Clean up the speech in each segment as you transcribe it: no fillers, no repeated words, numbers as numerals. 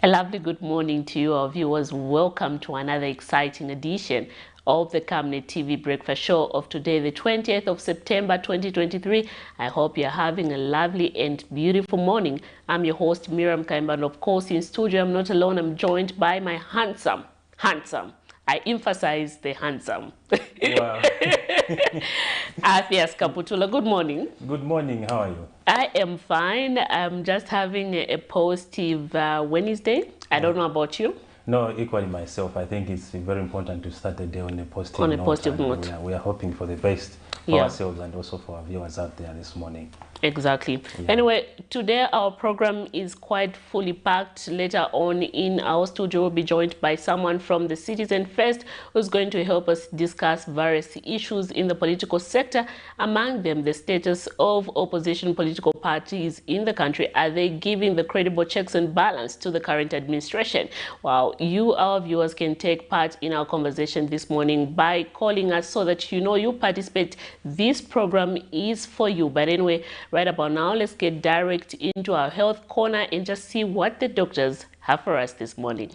A lovely good morning to you, our viewers. Welcome to another exciting edition of the Camnet TV Breakfast Show of today, the 20th of September 2023. I hope you're having a lovely and beautiful morning. I'm your host, Miriam Kaimba, and of course, in studio, I'm not alone. I'm joined by my handsome. I emphasize the handsome. Wow. Afias Kaputula, good morning. Good morning, how are you? I am fine. I'm just having a positive Wednesday. I don't know about you. No, equally myself. I think it's very important to start the day on a positive note. We are hoping for the best for ourselves and also for our viewers out there this morning. Exactly. Anyway, today our program is quite fully packed. Later on in our studio, we'll be joined by someone from the Citizen First who's going to help us discuss various issues in the political sector, among them the status of opposition political parties in the country. Are they giving the credible checks and balance to the current administration? Well, you, our viewers, can take part in our conversation this morning by calling us so that you participate. This program is for you. But anyway, right about now, let's get direct into our health corner and just see what the doctors have for us this morning.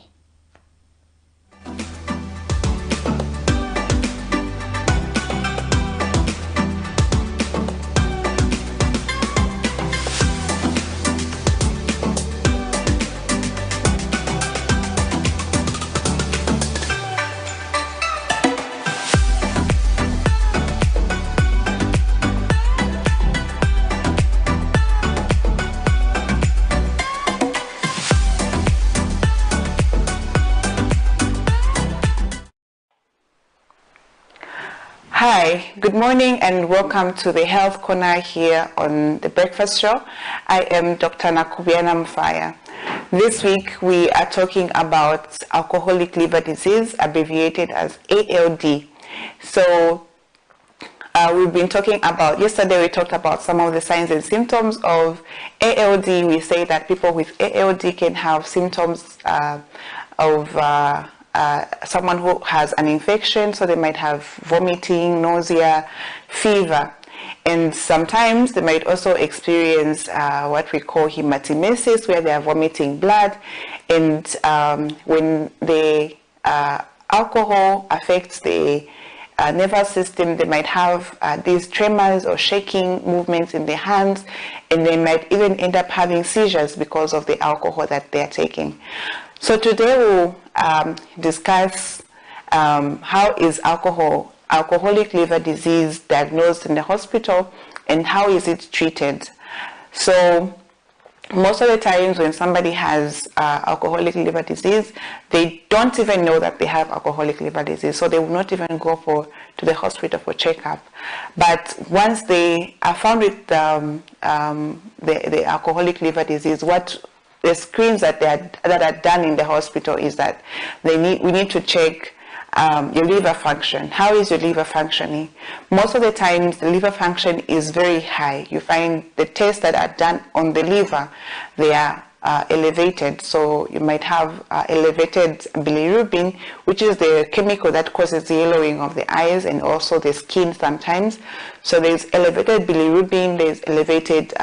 Hi, good morning and welcome to the Health Corner here on the Breakfast Show. I am Dr. Nakubiana Mfaya. This week we are talking about alcoholic liver disease, abbreviated as ALD. So we've been talking about, yesterday we talked about some of the signs and symptoms of ALD. We say that people with ALD can have symptoms of someone who has an infection, so they might have vomiting, nausea, fever, and sometimes they might also experience what we call hematemesis, where they are vomiting blood, and when the alcohol affects the nervous system, they might have these tremors or shaking movements in their hands, and they might even end up having seizures because of the alcohol that they're taking. So today we'll discuss how is alcoholic liver disease diagnosed in the hospital and how is it treated. So most of the times when somebody has alcoholic liver disease, they don't even know that they have alcoholic liver disease, so they will not even go to the hospital for checkup. But once they are found with the alcoholic liver disease, what the screens that are done in the hospital is that we need to check your liver function. How is your liver functioning? Most of the times the liver function is very high. You find the tests that are done on the liver, they are elevated. So you might have elevated bilirubin, which is the chemical that causes the yellowing of the eyes and also the skin sometimes. So there's elevated bilirubin, there's elevated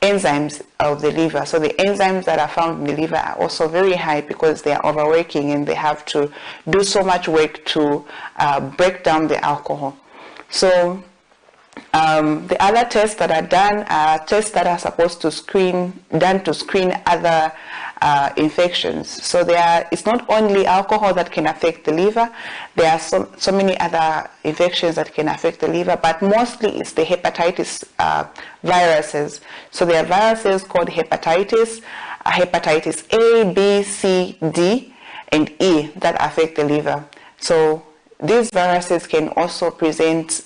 enzymes of the liver. So the enzymes that are found in the liver are also very high because they are overworking and they have to do so much work to break down the alcohol. So the other tests that are done are tests that are supposed to screen other infections. So it's not only alcohol that can affect the liver, there are so many other infections that can affect the liver, but mostly it's the hepatitis viruses. So there are viruses called hepatitis A, B, C, D, and E that affect the liver. So these viruses can also present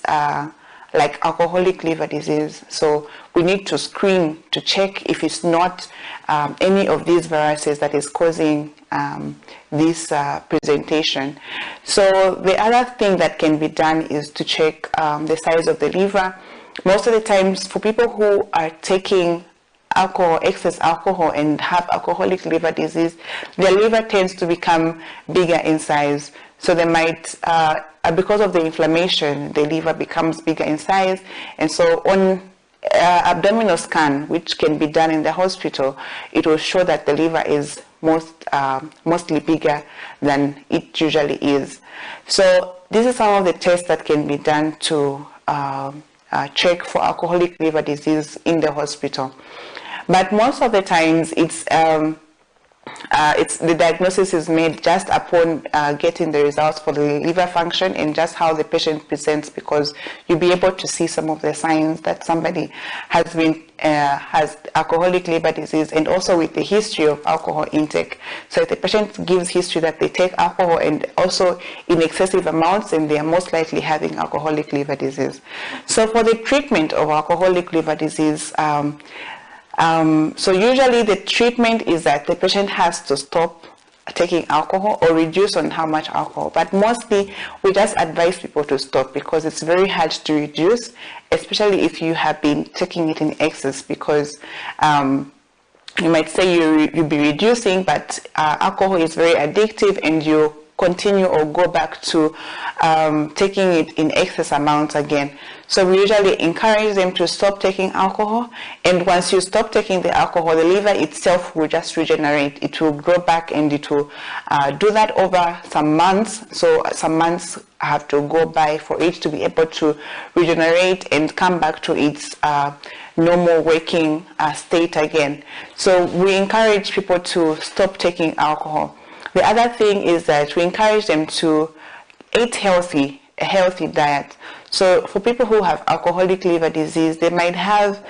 like alcoholic liver disease. So we need to screen to check if it's not any of these viruses that is causing this presentation. So the other thing that can be done is to check the size of the liver. Most of the times for people who are taking excess alcohol and have alcoholic liver disease, their liver tends to become bigger in size. So they might, because of the inflammation, the liver becomes bigger in size. And so on abdominal scan, which can be done in the hospital, it will show that the liver is mostly bigger than it usually is. So these are some of the tests that can be done to check for alcoholic liver disease in the hospital. But most of the times it's the diagnosis is made just upon getting the results for the liver function and just how the patient presents, because you'll be able to see some of the signs that somebody has alcoholic liver disease, and also with the history of alcohol intake. So if the patient gives history that they take alcohol and also in excessive amounts, then they are most likely having alcoholic liver disease. So for the treatment of alcoholic liver disease, so usually the treatment is that the patient has to stop taking alcohol or reduce on how much alcohol. But mostly we just advise people to stop, because it's very hard to reduce, especially if you have been taking it in excess, because you might say you'll be reducing, but alcohol is very addictive and you continue or go back to taking it in excess amounts again. So we usually encourage them to stop taking alcohol, and once you stop taking the alcohol, the liver itself will just regenerate. It will grow back, and it will do that over some months. So some months have to go by for it to be able to regenerate and come back to its normal working state again. So we encourage people to stop taking alcohol. The other thing is that we encourage them to eat a healthy diet. So for people who have alcoholic liver disease, they might have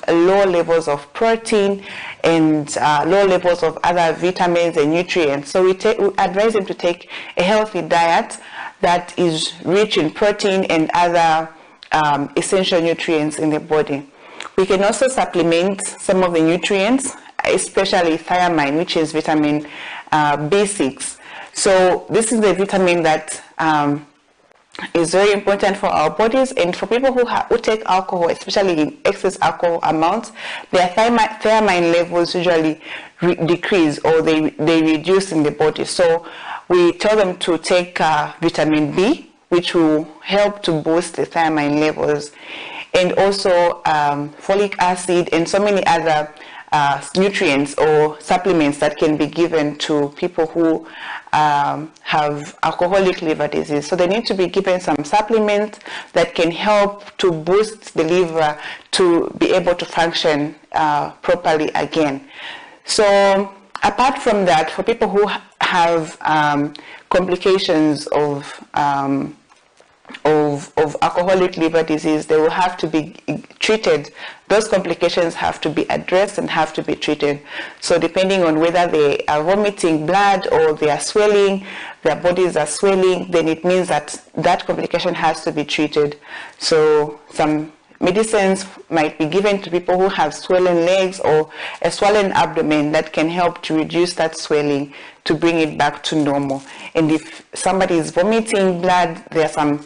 low levels of protein and low levels of other vitamins and nutrients. So we advise them to take a healthy diet that is rich in protein and other essential nutrients in the body. We can also supplement some of the nutrients, especially thiamine, which is vitamin B6. So this is the vitamin that is very important for our bodies, and for people who take alcohol, especially in excess alcohol amounts, their thiamine levels usually decrease, or they reduce in the body. So we tell them to take vitamin B, which will help to boost the thiamine levels, and also folic acid and so many other nutrients or supplements that can be given to people who have alcoholic liver disease. So they need to be given some supplements that can help to boost the liver to be able to function properly again. So apart from that, for people who have complications of alcoholic liver disease, they will have to be treated. Those complications have to be addressed and have to be treated. So depending on whether they are vomiting blood or they are swelling, their bodies are swelling, then it means that that complication has to be treated. So some medicines might be given to people who have swollen legs or a swollen abdomen that can help to reduce that swelling, to bring it back to normal. And if somebody is vomiting blood, there are some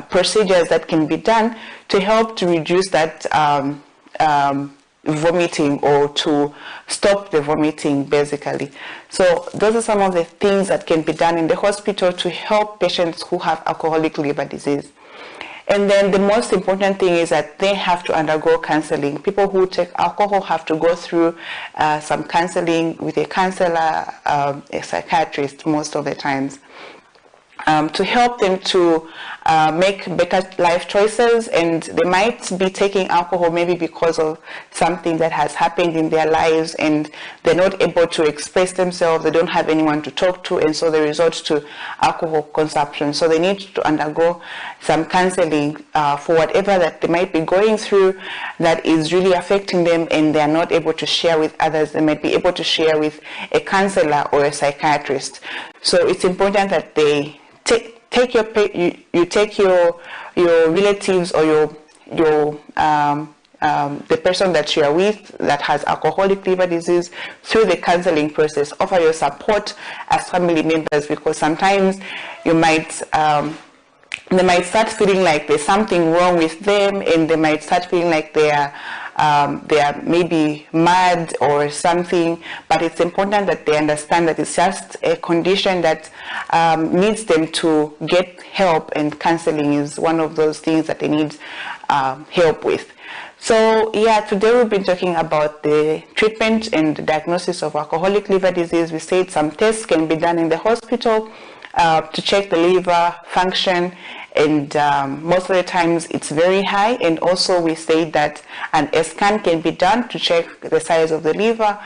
procedures that can be done to help to reduce that vomiting, or to stop the vomiting, basically. So those are some of the things that can be done in the hospital to help patients who have alcoholic liver disease. And then the most important thing is that they have to undergo counseling. People who take alcohol have to go through some counseling with a counselor, a psychiatrist most of the times, to help them to make better life choices. And they might be taking alcohol maybe because of something that has happened in their lives, and they're not able to express themselves, they don't have anyone to talk to, and so they resort to alcohol consumption. So they need to undergo some counseling for whatever that they might be going through that is really affecting them, and they are not able to share with others. They might be able to share with a counselor or a psychiatrist. So it's important that they take your relatives or the person that you are with that has alcoholic liver disease through the counseling process. Offer your support as family members, because sometimes you might they might start feeling like there's something wrong with them, and they might start feeling like they are maybe mad or something. But it's important that they understand that it's just a condition that needs them to get help, and counseling is one of those things that they need help with. So yeah, today we've been talking about the treatment and the diagnosis of alcoholic liver disease. We said some tests can be done in the hospital to check the liver function, and most of the times it's very high. And also we say that an scan can be done to check the size of the liver.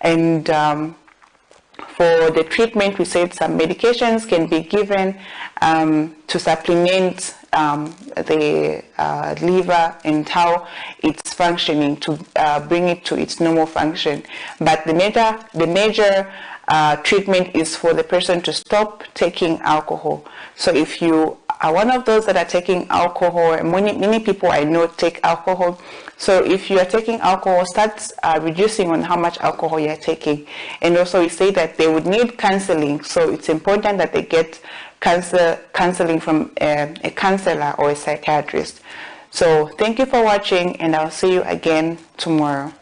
And for the treatment, we said some medications can be given to supplement the liver and how it's functioning, to bring it to its normal function. But the major treatment is for the person to stop taking alcohol. So if you are one of those that are taking alcohol, and many people I know take alcohol, so if you are taking alcohol, start reducing on how much alcohol you are taking. And also we say that they would need counseling, so it's important that they get counseling from a counselor or a psychiatrist. So thank you for watching, and I'll see you again tomorrow.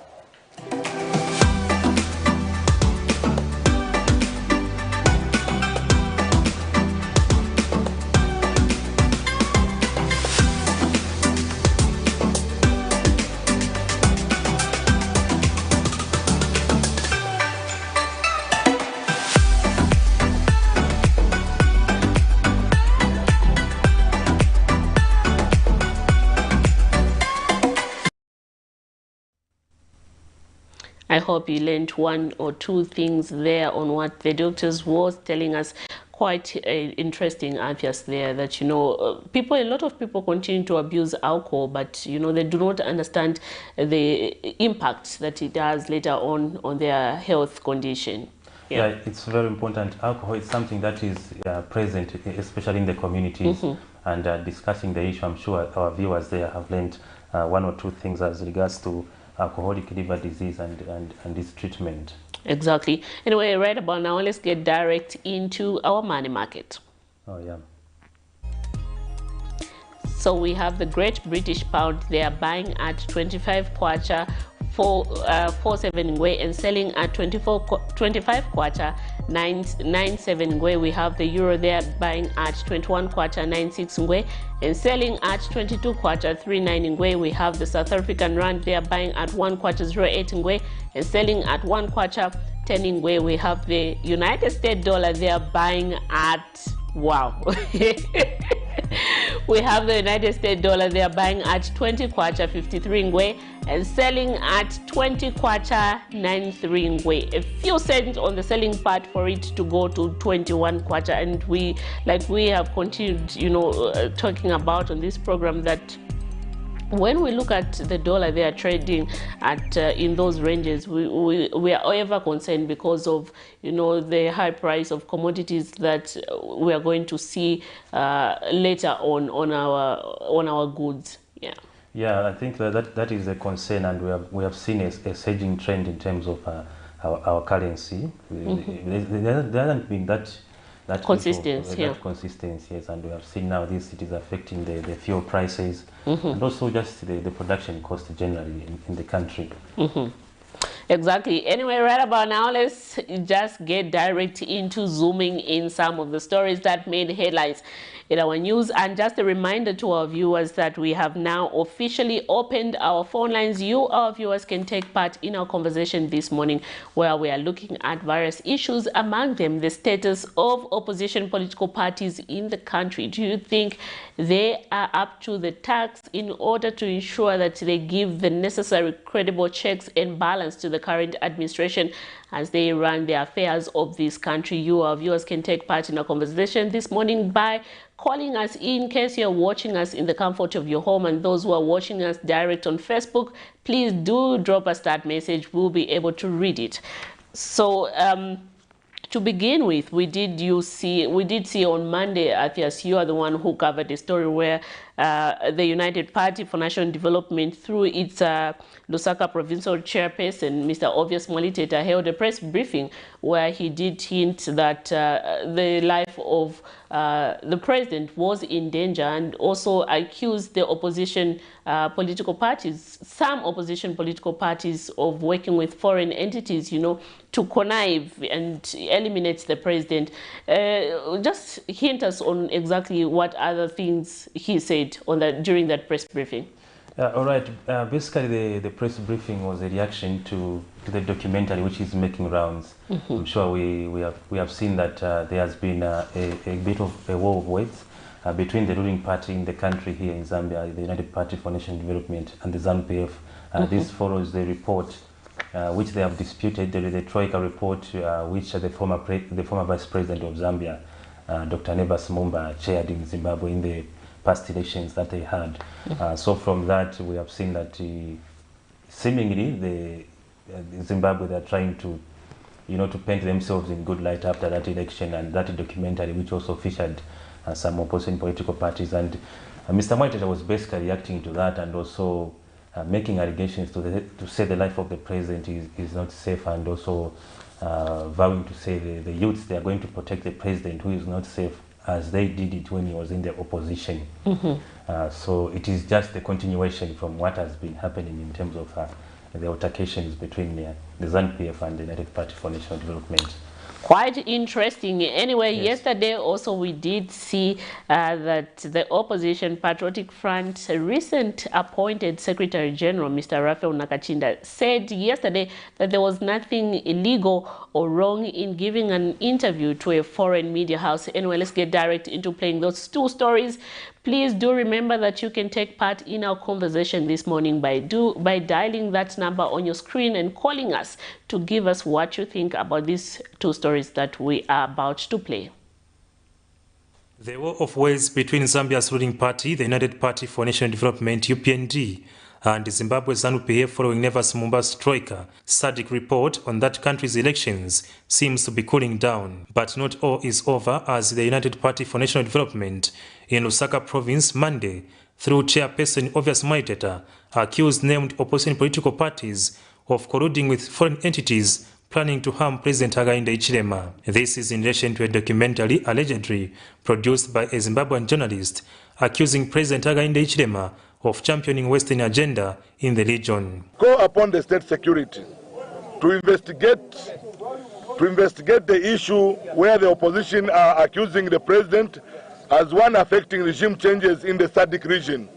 I hope you learned one or two things there on what the doctors was telling us. Quite interesting obvious there, that a lot of people continue to abuse alcohol, but they do not understand the impact that it has later on their health condition. Yeah, it's very important. Alcohol is something that is present, especially in the communities. And discussing the issue, I'm sure our viewers there have learned one or two things as regards to alcoholic liver disease and its treatment. Exactly. Anyway, right about now, let's get direct into our money market. Oh yeah. So we have the Great British Pound. They are buying at 25 kwacha 47 ngwe and selling at 25 kwacha 97 ngwe. We have the euro there buying at 21 kwacha 96 ngwe and selling at 22 kwacha 39 ngwe. We have the South African rand there buying at 1 kwacha 08 ngwe and selling at 1 kwacha 10 ngwe. We have the United States dollar there buying at wow. We have the United States dollar, they are buying at 20 kwacha 53 ngwe and selling at 20 kwacha 93 ngwe. A few cents on the selling part for it to go to 21 kwacha. And we have continued talking about on this program that when we look at the dollar, they are trading at in those ranges. We are ever concerned because of the high price of commodities that we are going to see later on our goods. Yeah, I think that is a concern, and we have seen a surging trend in terms of our currency. There hasn't been that consistency, yes, and we have seen now it is affecting the fuel prices and also just the production cost generally in the country. Exactly. Anyway, right about now, let's just get direct into zooming in some of the stories that made headlines in our news. And just a reminder to our viewers that we have now officially opened our phone lines. You, our viewers, can take part in our conversation this morning, where we are looking at various issues, among them the status of opposition political parties in the country. Do you think they are up to the task in order to ensure that they give the necessary credible checks and balance to the current administration as they run the affairs of this country? You, our viewers, can take part in our conversation this morning by calling us in case you're watching us in the comfort of your home, and those who are watching us direct on Facebook, please do drop us that message. We'll be able to read it. So to begin with, we did see on Monday, Athias, you are the one who covered the story where the United Party for National Development, through its Lusaka provincial chairperson, Mr. Obvious Mwaliteta, held a press briefing where he did hint that the life of the president was in danger, and also accused the opposition political parties, some opposition political parties, of working with foreign entities, to connive and eliminate the president. Just hint us on exactly what other things he said on that during that press briefing. All right. Basically, the press briefing was a reaction to the documentary which is making rounds. I'm sure we have seen that there has been a bit of a war of words between the ruling party in the country here in Zambia, the United Party for National Development, and the ZANU-PF. This follows the report which they have disputed, the Troika report, which the former Vice President of Zambia, Dr. Nebas Mumba, chaired in Zimbabwe in the past elections that they had. So from that, we have seen that seemingly the Zimbabwe, they're trying to, to paint themselves in good light after that election and that documentary, which also featured some opposing political parties. And Mr. Mwaitetha was basically reacting to that and also making allegations to say the life of the president is not safe, and also vowing to say the youths, they are going to protect the president who is not safe, as they did it when he was in the opposition. So it is just a continuation from what has been happening in terms of the altercations between the ZANU-PF and the United Party for National Development. Quite interesting. Anyway, yesterday also we did see that the Opposition Patriotic Front recent appointed Secretary General, Mr. Raphael Nakachinda, said yesterday that there was nothing illegal or wrong in giving an interview to a foreign media house. Anyway, let's get direct into playing those two stories. Please do remember that you can take part in our conversation this morning by dialing that number on your screen and calling us to give us what you think about these two stories that we are about to play. The war of words between Zambia's ruling party, the United Party for National Development, UPND, and Zimbabwe's ZANU-PF following Nebas Mumba's Troika SADC report on that country's elections seems to be cooling down. But not all is over, as the United Party for National Development in Lusaka province Monday, through chairperson Obvious Mwaitetha, accused named opposition political parties of colluding with foreign entities planning to harm President Hakainde Hichilema. This is in relation to a documentary allegedly produced by a Zimbabwean journalist accusing President Hakainde Hichilema of championing Western agenda in the region. Call upon the state security to investigate the issue where the opposition are accusing the president as one affecting regime changes in the SADC region.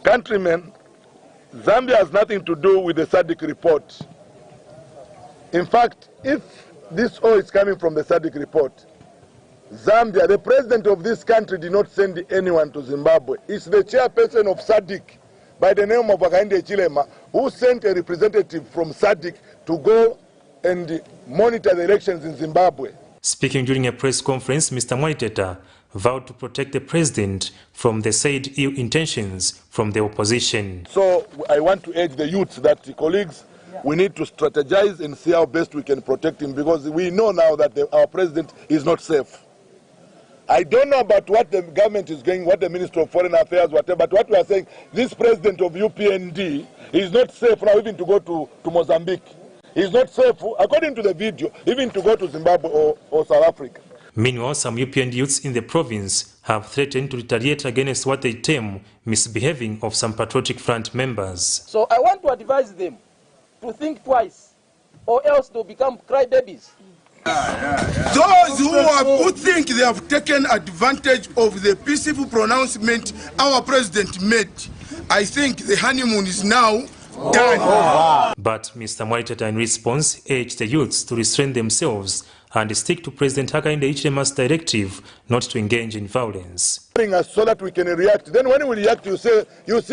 Countrymen, Zambia has nothing to do with the SADC report. In fact, if this oil is coming from the SADC report, Zambia, the president of this country, did not send anyone to Zimbabwe. It's the chairperson of SADC by the name of Hakainde Hichilema who sent a representative from SADC to go and monitor the elections in Zimbabwe. Speaking during a press conference, Mr. Mwaitetha vowed to protect the president from the said ill intentions from the opposition. So I want to urge the youths that, colleagues, we need to strategize and see how best we can protect him, because we know now that our president is not safe. I don't know about what the government is going, what the Minister of Foreign Affairs, whatever, but what we are saying, this president of UPND is not safe now even to go to Mozambique. He's not safe, according to the video, even to go to Zimbabwe or South Africa. Meanwhile, some UPND youths in the province have threatened to retaliate against what they term misbehaving of some Patriotic Front members. So I want to advise them to think twice, or else they'll become crybabies. Those who think they have taken advantage of the peaceful pronouncement our president made, I think the honeymoon is now done. But Mr. Mwaitetha in response urged the youths to restrain themselves and stick to President Hakainde Hichilema's directive not to engage in violence. So that we can react. Then when we react, you see, he was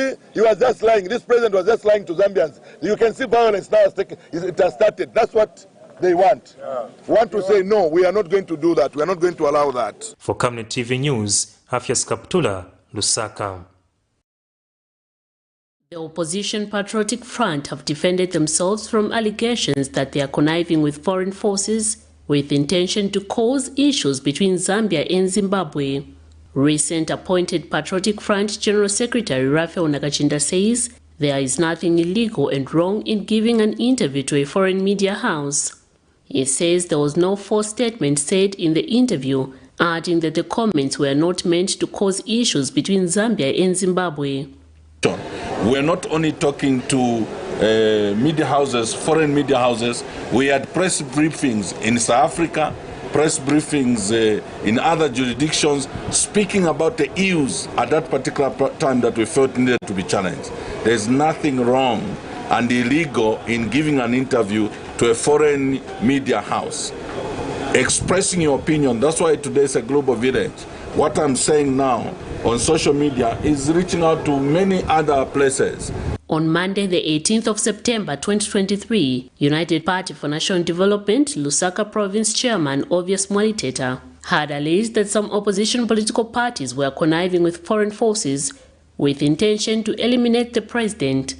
just lying. This president was just lying to Zambians. You can see violence now it has started. That's what they want. Want to say, no, we are not going to do that. We are not going to allow that. For Camnet TV News, Afias Kaptula, Lusaka. The Opposition Patriotic Front have defended themselves from allegations that they are conniving with foreign forces with intention to cause issues between Zambia and Zimbabwe. Recent appointed Patriotic Front General Secretary Raphael Nakachinda says there is nothing illegal and wrong in giving an interview to a foreign media house. He says there was no false statement said in the interview, adding that the comments were not meant to cause issues between Zambia and Zimbabwe. We're not only talking to media houses, foreign media houses. We had press briefings in South Africa, press briefings in other jurisdictions, speaking about the issues at that particular time that we felt needed to be challenged. There's nothing wrong and illegal in giving an interview to a foreign media house, expressing your opinion. That's why today is a global village. What I'm saying now on social media is reaching out to many other places. On Monday, the 18th of September 2023, United Party for National Development, Lusaka Province Chairman Obvious Mwaliteta had alleged that some opposition political parties were conniving with foreign forces with intention to eliminate the president.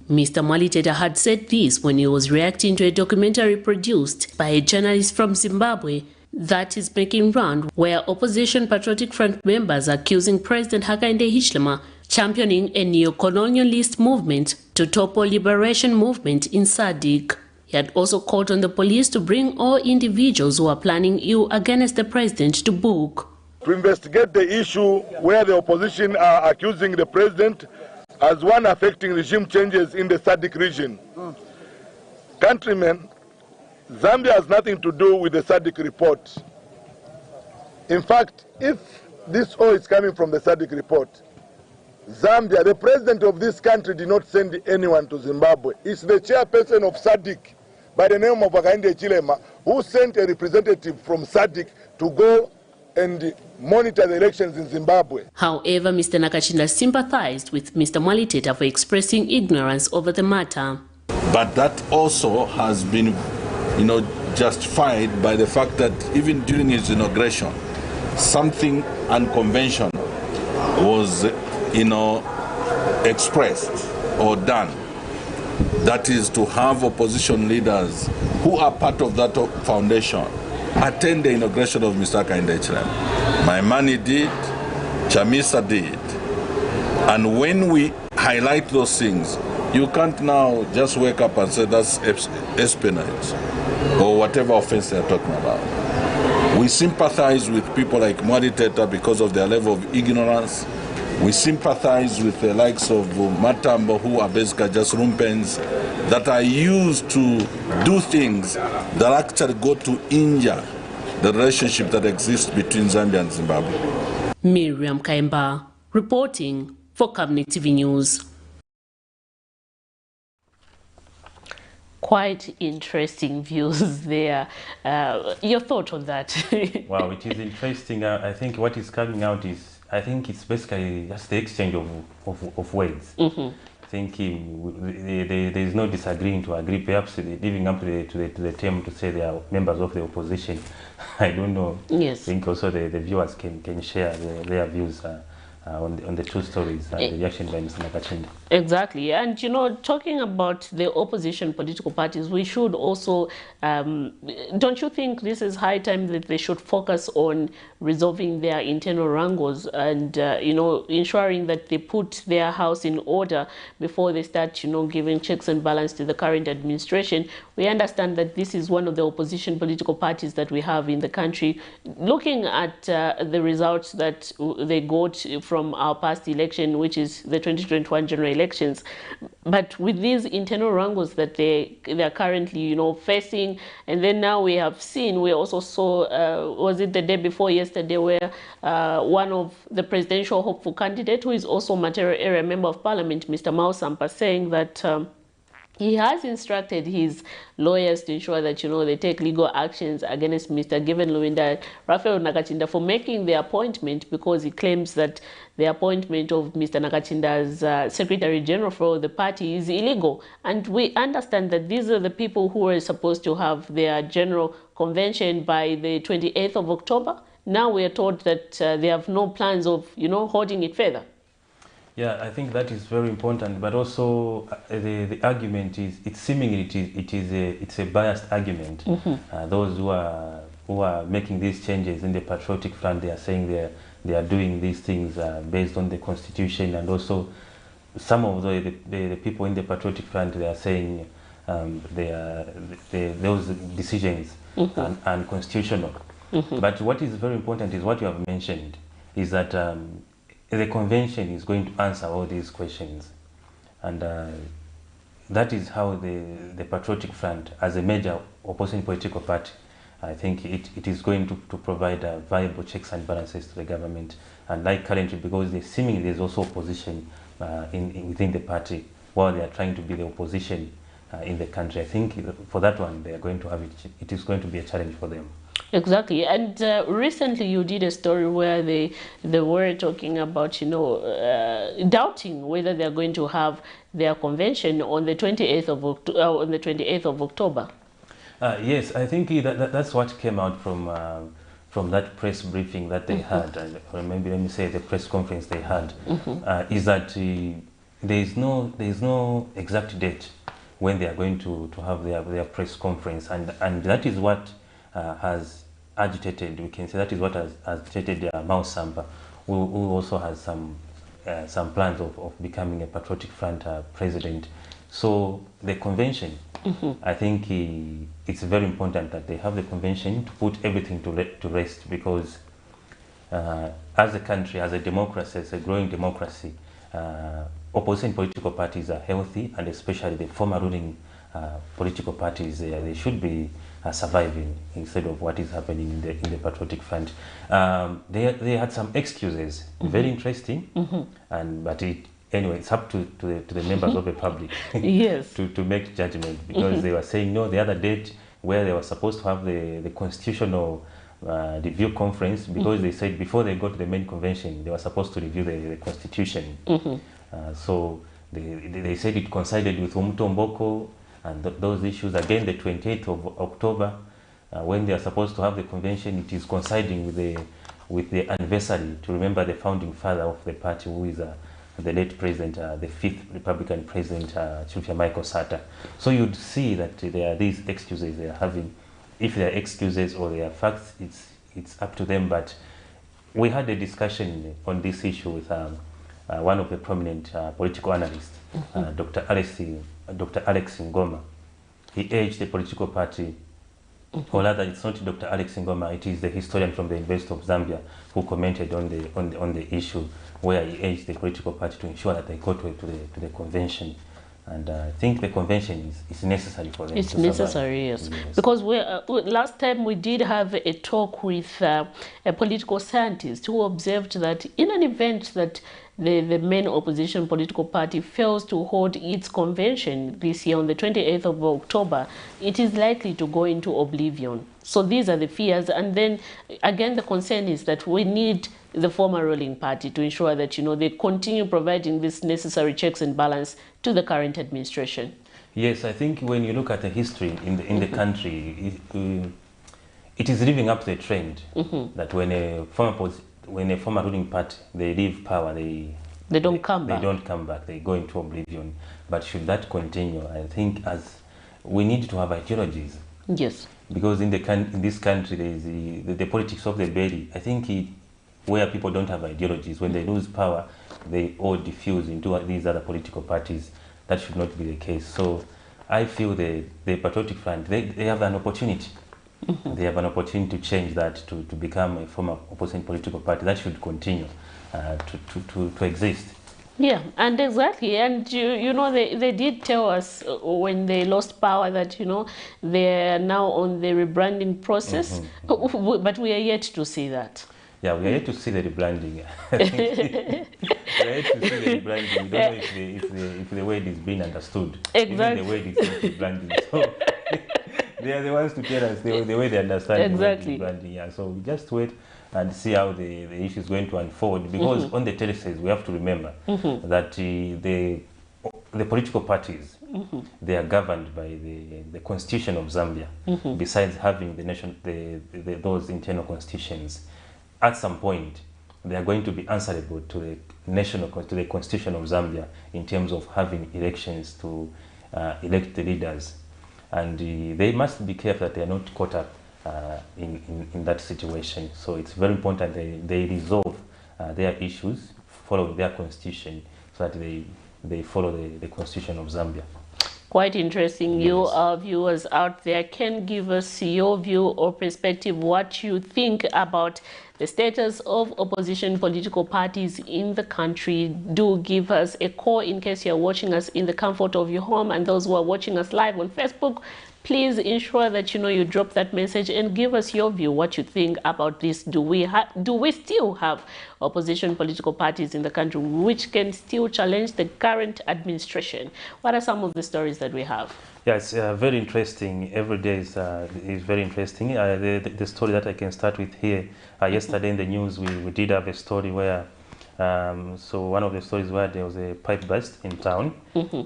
Mr. Mwaliteta had said this when he was reacting to a documentary produced by a journalist from Zimbabwe that is making round, where opposition Patriotic Front members accusing President Hakainde Hichilema championing a neo-colonialist movement to topple liberation movement in SADC. He had also called on the police to bring all individuals who are planning ill against the president to book. To investigate the issue where the opposition are accusing the president as one affecting regime changes in the SADC region. Countrymen, Zambia has nothing to do with the SADC report. In fact, if this oil is coming from the SADC report, Zambia, the president of this country, did not send anyone to Zimbabwe. It's the chairperson of SADC by the name of Hakainde Hichilema who sent a representative from SADC to go and monitor the elections in Zimbabwe. However, Mr. Nakachinda sympathized with Mr. Mwaliteta for expressing ignorance over the matter. But that also has been, justified by the fact that even during his inauguration, something unconventional was, expressed or done. That is to have opposition leaders who are part of that foundation attend the inauguration of Mr. Hakainde Hichilema. Maimani did, Chamisa did. And when we highlight those things, you can't now just wake up and say that's espionage or whatever offense they're talking about. We sympathize with people like Mwaliteta because of their level of ignorance. We sympathize with the likes of Matambo, who are basically just rumpens that are used to do things that actually go to injure the relationship that exists between Zambia and Zimbabwe. Miriam Kaimba, reporting for Camnet TV News. Quite interesting views there. Your thought on that? Wow, it is interesting. I think what is coming out is, I think it's basically just the exchange of words. I think there is no disagreeing to agree, perhaps living up to the term to say they are members of the opposition. I don't know. Yes. I think also the viewers can share their views on the two stories and the reaction by Mr. Nakachinda. Exactly. And, talking about the opposition political parties, we should also, don't you think this is high time that they should focus on resolving their internal wrangles and, ensuring that they put their house in order before they start, giving checks and balance to the current administration? We understand that this is one of the opposition political parties that we have in the country. Looking at the results that they got from our past election, which is the 2021 general elections, but with these internal wrangles that they are currently facing, and then now we also saw was it the day before yesterday where one of the presidential hopeful candidate, who is also material area member of parliament, Mr. Mao Sampa, saying that he has instructed his lawyers to ensure that, they take legal actions against Mr. Given Luwinda Raphael Nakachinda for making the appointment, because he claims that the appointment of Mr. Nakachinda's Secretary General for the party is illegal. And we understand that these are the people who are supposed to have their general convention by the 28th of October. Now we are told that they have no plans of, holding it further. Yeah, I think that is very important, but also the argument is, it's a biased argument. Those who are making these changes in the Patriotic Front, they are saying they are doing these things based on the Constitution, and also some of the people in the Patriotic Front, they are saying those decisions are unconstitutional. But what is very important is what you have mentioned, is that the convention is going to answer all these questions, and that is how the Patriotic Front, as a major opposition political party, I think it is going to provide viable checks and balances to the government. And like currently, because seemingly there's also opposition within the party, while they are trying to be the opposition in the country, I think for that one, they are going to have it is going to be a challenge for them. Exactly. And recently you did a story where they were talking about, you know, doubting whether they're going to have their convention on the 28th of October. Yes, I think that's what came out from that press briefing that they had, or maybe let me say the press conference they had, is that there is no exact date when they are going to have their press conference, and that is what has agitated. We can say that is what has agitated Mao Samba, who also has some plans of becoming a Patriotic Front president. So the convention, I think it's very important that they have the convention to put everything to rest, because as a country, as a democracy, as a growing democracy, opposition political parties are healthy, and especially the former ruling political parties, they should be surviving instead of what is happening in the Patriotic Front. They had some excuses, very interesting, but anyway, it's up to the members of the public yes. to make judgment, because they were saying no, the other date where they were supposed to have the constitutional review conference, because they said before they go to the main convention, they were supposed to review the constitution. So they said it coincided with Umutomboko and those issues. Again, the 28th of October, when they are supposed to have the convention, it is coinciding with the anniversary to remember the founding father of the party, who is the late president, the 5th Republican president, Chufya Michael Sata. So you'd see that there are these excuses they are having. If they are excuses or they are facts, it's up to them. But we had a discussion on this issue with one of the prominent political analysts, Dr. Alex Ngoma. He urged the political party, or rather, it's not Dr. Alex Ngoma, it is the historian from the University of Zambia who commented on the issue, where he urged the political party to ensure that they go to the convention. And I think the convention is necessary for them. It's necessary, yes. Because last time we did have a talk with a political scientist who observed that in an event that the main opposition political party fails to hold its convention this year on the 28th of October, it is likely to go into oblivion. So these are the fears. And then again, the concern is that we need the former ruling party to ensure that, you know, they continue providing this necessary checks and balance to the current administration. Yes, I think when you look at the history in the country, it is living up to the trend that when a former ruling party, they leave power, they don't come back, they go into oblivion. But should that continue, I think as we need to have ideologies. Yes. Because in this country, there is the politics of the belly. I think where people don't have ideologies, when they lose power, they all diffuse into these other political parties. That should not be the case. So I feel the Patriotic Front, they have an opportunity. They have an opportunity to change that, to become a former opposing political party. That should continue to exist. Yeah, and exactly. And you know, they did tell us when they lost power that, you know, they're now on the rebranding process, but we are yet to see that. Yeah, we are yet to see the rebranding. We are yet to see the rebranding. We don't know if the word is being understood. Exactly. Even the word is not rebranding. So they are the ones to tell us the way they understand exactly. the word rebranding. Yeah, so we just wait and see how the issue is going to unfold. Because on the telesays, we have to remember that the political parties, they are governed by the constitution of Zambia. Besides having those internal constitutions, at some point, they are going to be answerable to the constitution of Zambia in terms of having elections to elect the leaders, and they must be careful that they are not caught up in that situation. So it's very important that they resolve their issues, follow their constitution, so that they follow the constitution of Zambia. Quite interesting. Yes. You, our viewers out there, can give us your view or perspective, what you think about the status of opposition political parties in the country. Do give us a call in case you're watching us in the comfort of your home, and those who are watching us live on Facebook, please ensure that you drop that message and give us your view, what you think about this. Do we still have opposition political parties in the country which can still challenge the current administration? What are some of the stories that we have? Yeah, it's very interesting. Every day is very interesting. The story that I can start with here, yesterday in the news, we did have a story where, so one of the stories where there was a pipe burst in town.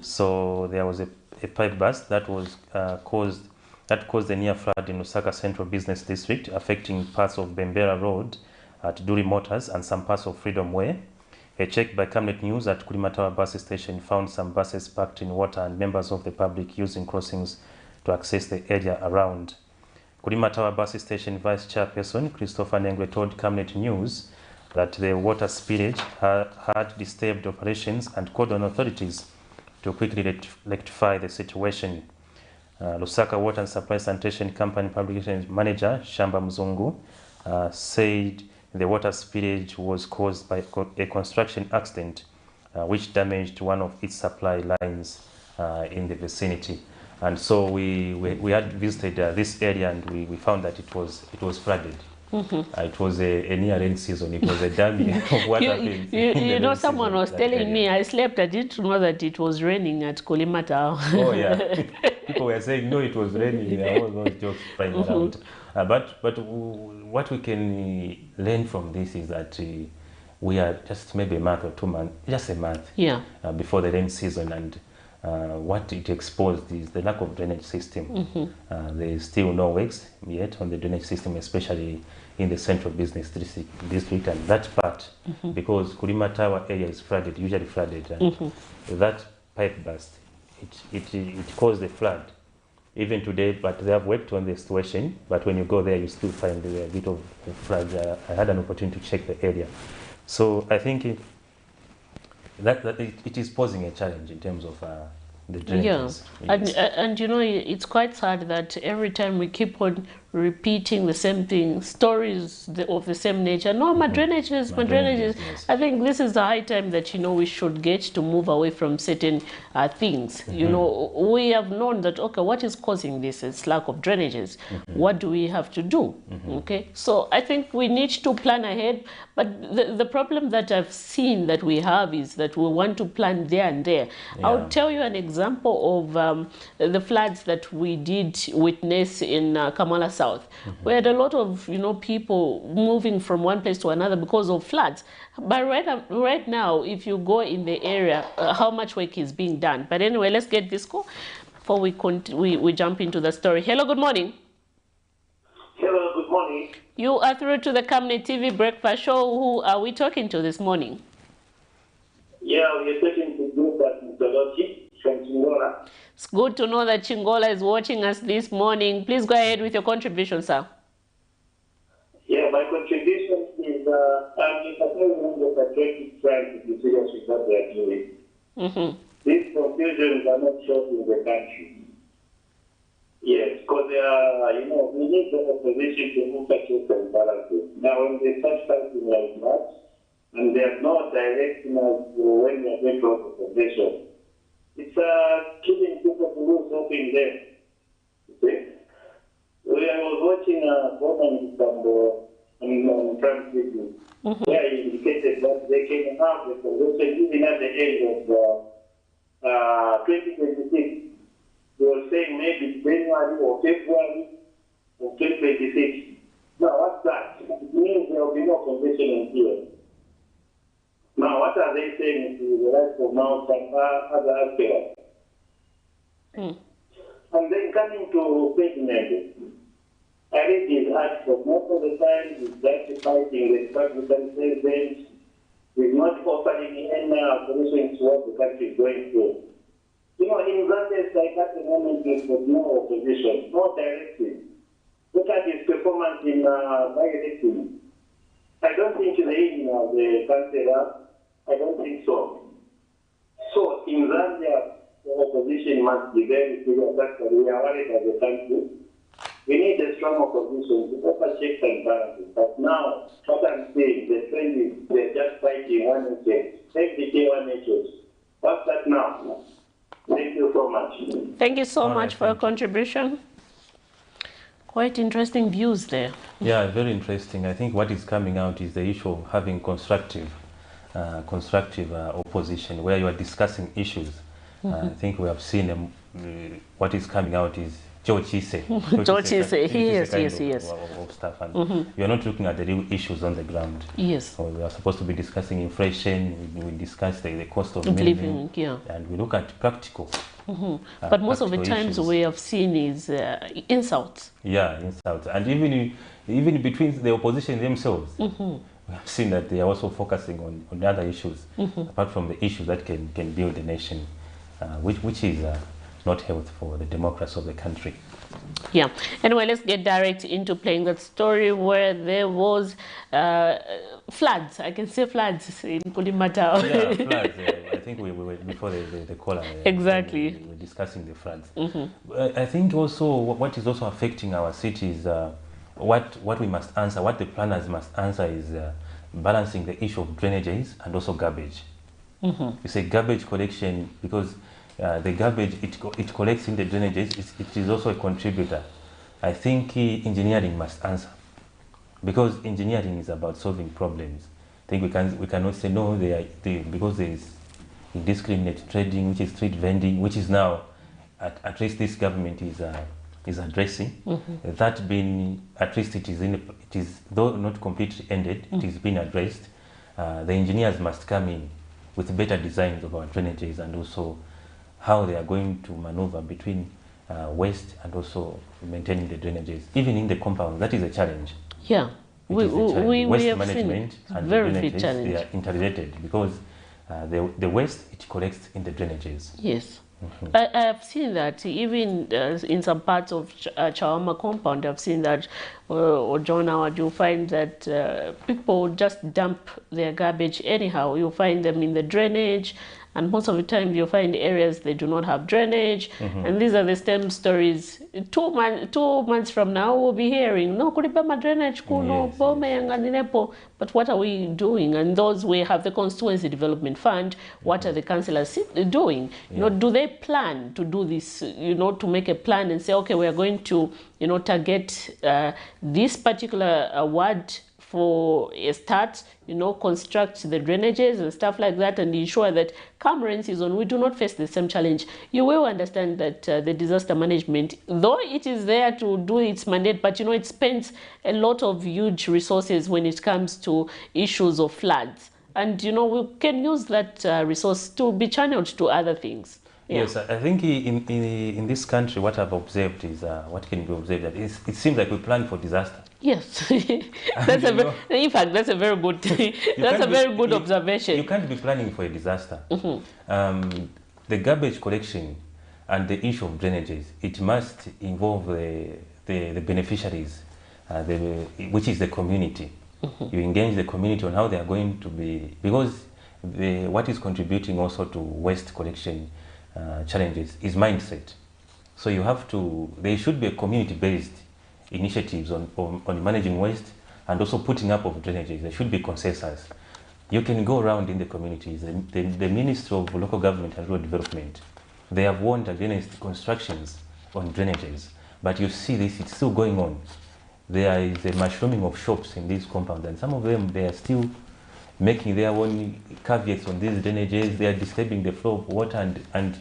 So there was a pipe burst that was caused a near flood in Lusaka Central Business District, affecting parts of Bembera Road at Duri Motors and some parts of Freedom Way. A check by Camnet News at Kulimatawa bus station found some buses parked in water and members of the public using crossings to access the area around. Kulimatawa bus station vice chairperson Christopher Nengwe told Camnet News that the water spillage had disturbed operations and called on authorities to quickly rectify the situation. Lusaka Water and Supply Sanitation Company Publications Manager Shamba Mzungu said the water spillage was caused by a construction accident which damaged one of its supply lines in the vicinity. And so we had visited this area, and we found that it was flooded. It was a near rain season. It was a damming of what happened. You know, someone was telling me, I slept, I didn't know that it was raining at Kolimata. Oh yeah, people were saying no, it was raining. There was no jokes flying around. But what we can learn from this is that we are just maybe a month or 2 months, just a month, before the rain season, and what it exposed is the lack of drainage system. There is still no works yet on the drainage system, especially in the central business district and that part, because Kulimatawa area is flooded, usually flooded, and that pipe burst, it caused a flood. Even today, but they have worked on the situation, but when you go there, you still find a bit of flood. I had an opportunity to check the area. So I think that it is posing a challenge in terms of the drainages. Yeah, and you know, it's quite sad that every time we keep on repeating the same thing, stories of the same nature. No, my drainages, my drainages. Yes. I think this is the high time that, we should get to move away from certain things. You know, we have known that, okay, what is causing this? It's lack of drainages. What do we have to do? Okay, so I think we need to plan ahead. But the problem that I've seen that we have is that we want to plan there and there. Yeah. I'll tell you an example of the floods that we did witness in Kamala South. We had a lot of people moving from one place to another because of floods. But right now, if you go in the area, how much work is being done? But anyway, let's get this call before we jump into the story. Hello, good morning. Hello, good morning. You are through to the Camnet TV Breakfast Show. Who are we talking to this morning? Yeah, we are talking to Mr. from Chingola. It's good to know that Chingola is watching us this morning. Please go ahead with your contribution, sir. Yeah, my contribution is I'm in support of the patriotic trying to be serious with what they are doing. These confusions are not showing the country. Yes, because we need the opposition to move checks and balances. Now, when they start fighting like that, and there's no direction as to when they are going to have a position, it's killing people to lose hope in them. Okay? I was watching a woman on Prime TV, where he indicated that they can have the position even at the end of 2026. They were saying maybe January or February of 2026. Now, what's that? It means there will be no convention here. Now, what are they saying to the rest of Mount and other aspects? And then coming to Camnet, I read his article. Most of the time, he's justifying the Republican president. He's not offering any solutions to what the country is going through. In Zambia, it's like at the moment, there's no opposition, no directive. Look at his performance in by-election. I don't think the councillor, I don't think so. So in Zambia, the opposition must be very serious. Actually, we are worried as a country. We need a strong opposition to offer checks and balances. But now, what I'm saying, the trend is they're just fighting one inch, every day one inch. What's that now? Thank you so much. Thank you so much for your contribution. Quite interesting views there. Yeah, very interesting. I think what is coming out is the issue of having constructive opposition where you are discussing issues. I think we have seen what is coming out is George Ise. Yes. Of stuff. And you're not looking at the real issues on the ground. Yes. So we are supposed to be discussing inflation, we discuss the cost of living, and we look at practical. But most of the times we have seen is insults. Yeah, insults. And even between the opposition themselves, we have seen that they are also focusing on other issues, apart from the issues that can build the nation, which is not healthy for the democracy of the country. Yeah. Anyway, let's get direct into playing that story where there was floods. I can say floods in Kulimata. Yeah, floods. I think we were before the caller. Exactly. We were discussing the floods. I think also what is also affecting our cities, what we must answer, what the planners must answer is balancing the issue of drainages and also garbage. You say garbage collection because the garbage it collects in the drainages. It is also a contributor. I think engineering must answer, because engineering is about solving problems. I think we cannot say no. Because there is indiscriminate trading, which is street vending, which is now at least this government is addressing. That being at least it is though not completely ended. It is being addressed. The engineers must come in with better designs of our drainages and also how they are going to maneuver between waste and also maintaining the drainages. Even in the compound, that is a challenge. Yeah. Waste have management seen and very the big drainages, challenge. they are interrelated because the waste, it collects in the drainages. Yes. I have seen that even in some parts of Chawama compound. I've seen that, or John Howard, you'll find that people just dump their garbage anyhow. You'll find them in the drainage, and most of the time you'll find areas they do not have drainage. And these are the same stories. 2 months from now we'll be hearing, no, kulibama drainage kuno, bome yanganinepo. But what are we doing? And those we have the constituency development fund. What are the councillors doing? You know, do they plan to do this? You know, to make a plan and say, okay, we are going to, you know, target this particular ward for a start, you know, construct the drainages and stuff like that, and ensure that come rain season, we do not face the same challenge. You will understand that the disaster management, though it is there to do its mandate, but, you know, it spends a lot of huge resources when it comes to issues of floods. And, you know, we can use that resource to be channeled to other things. Yeah. Yes, I think in this country, what I've observed is, what can be observed, that it seems like we plan for disaster. Yes, that's in fact, that's a very good that's a very good observation. You can't be planning for a disaster. The garbage collection and the issue of drainages, it must involve the beneficiaries, which is the community. You engage the community on how they are going to be, because what is contributing also to waste collection challenges is mindset. So you have to, there should be a community-based initiatives on managing waste and also putting up of drainages. There should be consensus. You can go around in the communities. The Ministry of Local Government and Rural Development, they have warned against constructions on drainages, but you see this, it's still going on. There is a mushrooming of shops in these compounds, and some of them, they are still making their own caveats on these drainages. They are disturbing the flow of water, and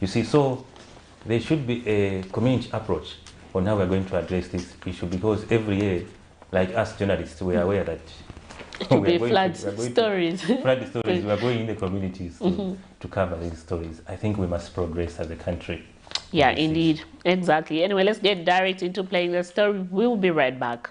you see, so there should be a community approach on how we're going to address this issue, because every year, like us journalists, we are aware that flood stories. We are going in the communities to cover these stories. I think we must progress as a country. Yeah, indeed. Exactly. Anyway, let's get direct into playing the story. We'll be right back.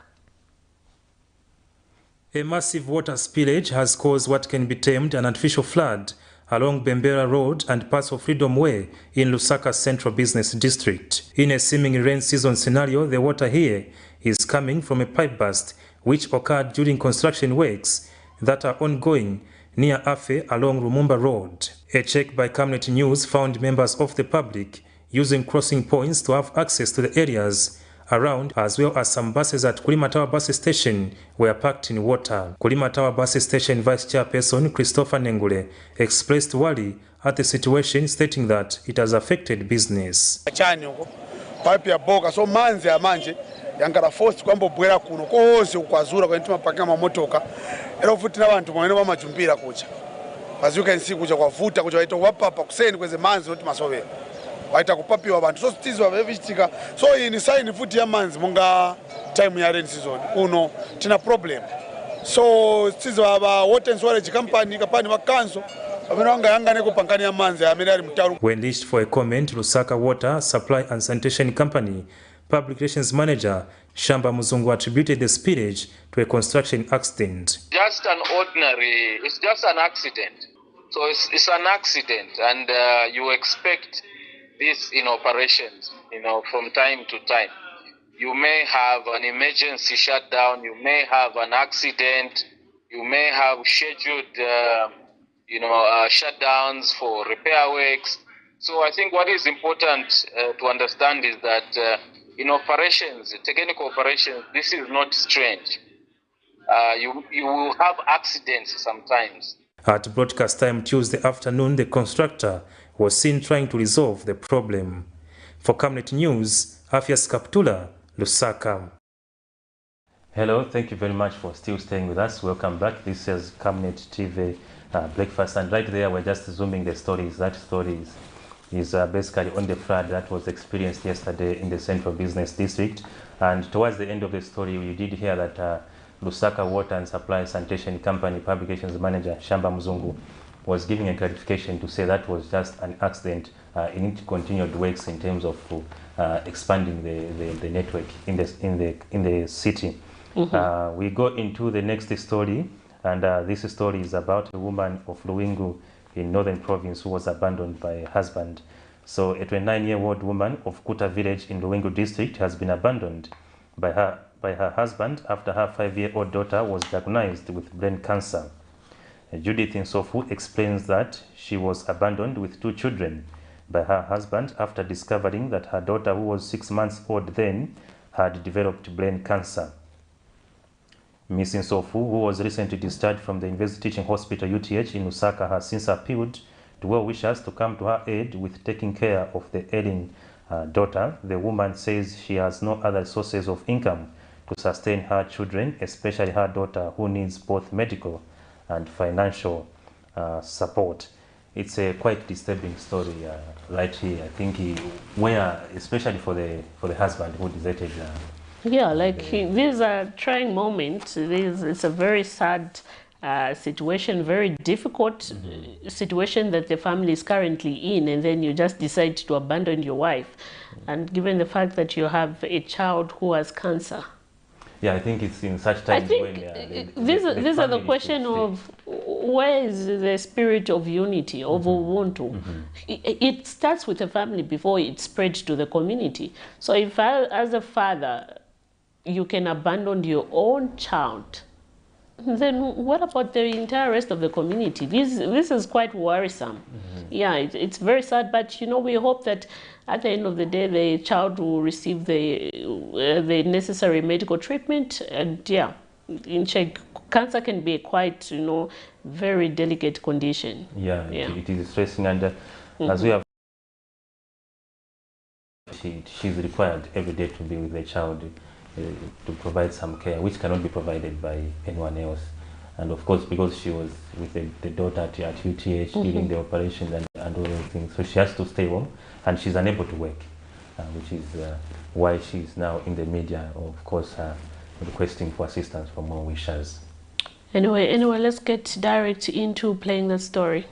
A massive water spillage has caused what can be termed an artificial flood along Bembera Road and parts of Freedom Way in Lusaka's Central Business District. In a seeming rain season scenario, the water here is coming from a pipe burst which occurred during construction works that are ongoing near Afe along Lumumba Road. A check by Camnet News found members of the public using crossing points to have access to the areas around, as well as some buses at Kulima Tower bus station were packed in water. Kulima Tower bus station vice chairperson Christopher Nengule expressed worry at the situation, stating that it has affected business. Pipe ya boka so manzi ya manje yangara force kwamba bwera kuno kose ukwazura kwa ntima pakama mamotoka era ufutina abantu mwene bamajumbira kucha bazuka nsi kucha kwavuta kucha waita wapapa kuseni kweze manzi noti masovera waita kupapiwa abantu so stizwa bevichitika so ini sign futi ya manzi munga time ya rain season uno tina problem so stizwa aba water and storage company kapani makanso. When reached for a comment, Lusaka Water Supply and Sanitation Company Public Relations Manager Shamba Muzungu attributed the spillage to a construction accident. Just an ordinary, it's just an accident. So it's an accident, and you expect this in operations, from time to time. You may have an emergency shutdown, you may have an accident, you may have scheduled shutdowns for repair works. So I think what is important to understand is that in operations, technical operations, this is not strange. You will have accidents sometimes. At broadcast time Tuesday afternoon, the constructor was seen trying to resolve the problem. For Camnet News, Afias Kaptula, Lusaka. Hello, thank you very much for still staying with us. Welcome back. This is Camnet TV Breakfast, and right there we're just zooming the stories. That story is basically on the flood that was experienced yesterday in the Central Business District. And towards the end of the story, we did hear that Lusaka Water and Supply Sanitation Company Publications Manager Shamba Muzungu was giving a clarification to say that was just an accident. It needs continued works in terms of expanding the network in the city. Mm-hmm. We go into the next story. And this story is about a woman of Luwingu in Northern Province who was abandoned by her husband. So a 29-year-old woman of Kuta village in Luwingu district has been abandoned by her husband after her 5-year-old daughter was diagnosed with brain cancer. Judith Nsofu explains that she was abandoned with 2 children by her husband after discovering that her daughter, who was 6 months old then, had developed brain cancer. Ms. Nsofu, who was recently discharged from the University Teaching Hospital UTH in Lusaka, has since appealed to well-wishers to come to her aid with taking care of the ailing daughter. The woman says she has no other sources of income to sustain her children, especially her daughter, who needs both medical and financial support. It's a quite disturbing story right here. I think especially for the husband who deserted. Yeah, these are trying moments. It's a very sad situation, very difficult situation that the family is currently in, and then you just decide to abandon your wife. And given the fact that you have a child who has cancer. Yeah, I think it's in such times when these are the question of where is the spirit of unity, of Ubuntu. It starts with the family before it spreads to the community. So if as a father, you can abandon your own child, then what about the entire rest of the community? This is quite worrisome. Yeah, it's very sad, but we hope that at the end of the day, the child will receive the necessary medical treatment. And yeah, in check, cancer can be a quite, very delicate condition. Yeah. It is stressing, and as we have, she's required every day to be with the child. To provide some care which cannot be provided by anyone else, and of course because she was with the daughter at UTH during the operations and all those things, so she has to stay home and she's unable to work, which is why she's now in the media, of course, requesting for assistance from more wishers. Anyway, let's get direct into playing the story.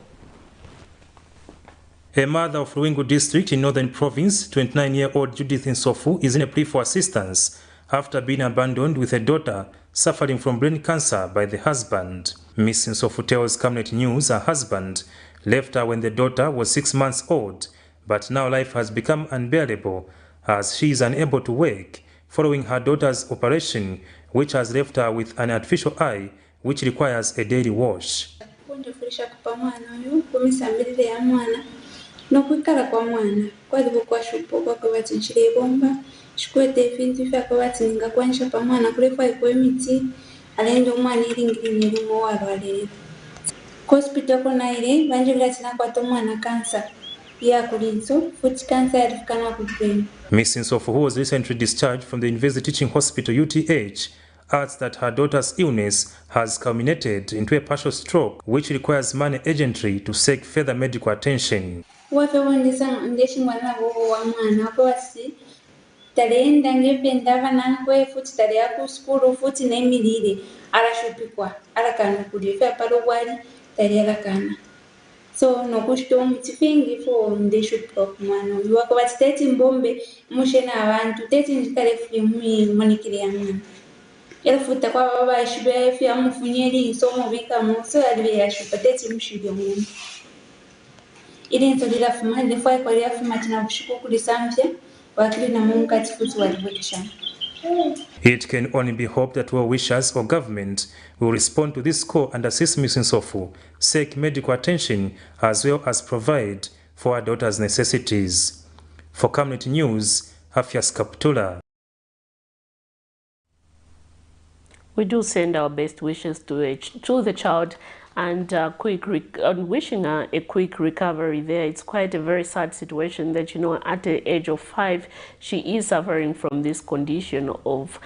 A mother of Luwingu district in Northern Province, 29-year-old Judith Nsofu, is in a plea for assistance after being abandoned with a daughter suffering from brain cancer by the husband. Ms. Nsofu tells Camnet News her husband left her when the daughter was 6 months old, but now life has become unbearable as she is unable to work following her daughter's operation, which has left her with an artificial eye which requires a daily wash. chikwete fintu fyakavati ndingakwanisha pamwana kurefa ikwemiti alendo mwana iringirine rimwe warwalere hospital kona ile vanje vilatina kwata mwana kansa ya kulinso futi kansa yalifikana kupeni. Miss Nsofu, who was recently discharged from the University Teaching Hospital UTH, adds that her daughter's illness has culminated into a partial stroke, which requires money urgently to seek further medical attention. Talenda ngependa vanangwe futi tale yaku skulu futi nemilile arashupikwa arakana kulifa palo wali tale arakana so nokushito mutifingi fo ndeshupikwa kumwana yuwako batiteti mbombe mushena abantu teti njikale flimu monikile yamwana yalafuta kwa baba shibe fya mufunyeli isomo bika muso yalibe yashupa teti mushili omuntu ili ntolila fuma lefa kwa ya fuma tina kushiku kulisamfya. It can only be hoped that well-wishers or government will respond to this call and assist Ms. Nsofu, seek medical attention as well as provide for her daughter's necessities. For Camnet News, Afias Kaptula. We do send our best wishes to the child and wishing her a quick recovery there. It's quite a very sad situation that, at the age of 5, she is suffering from this condition of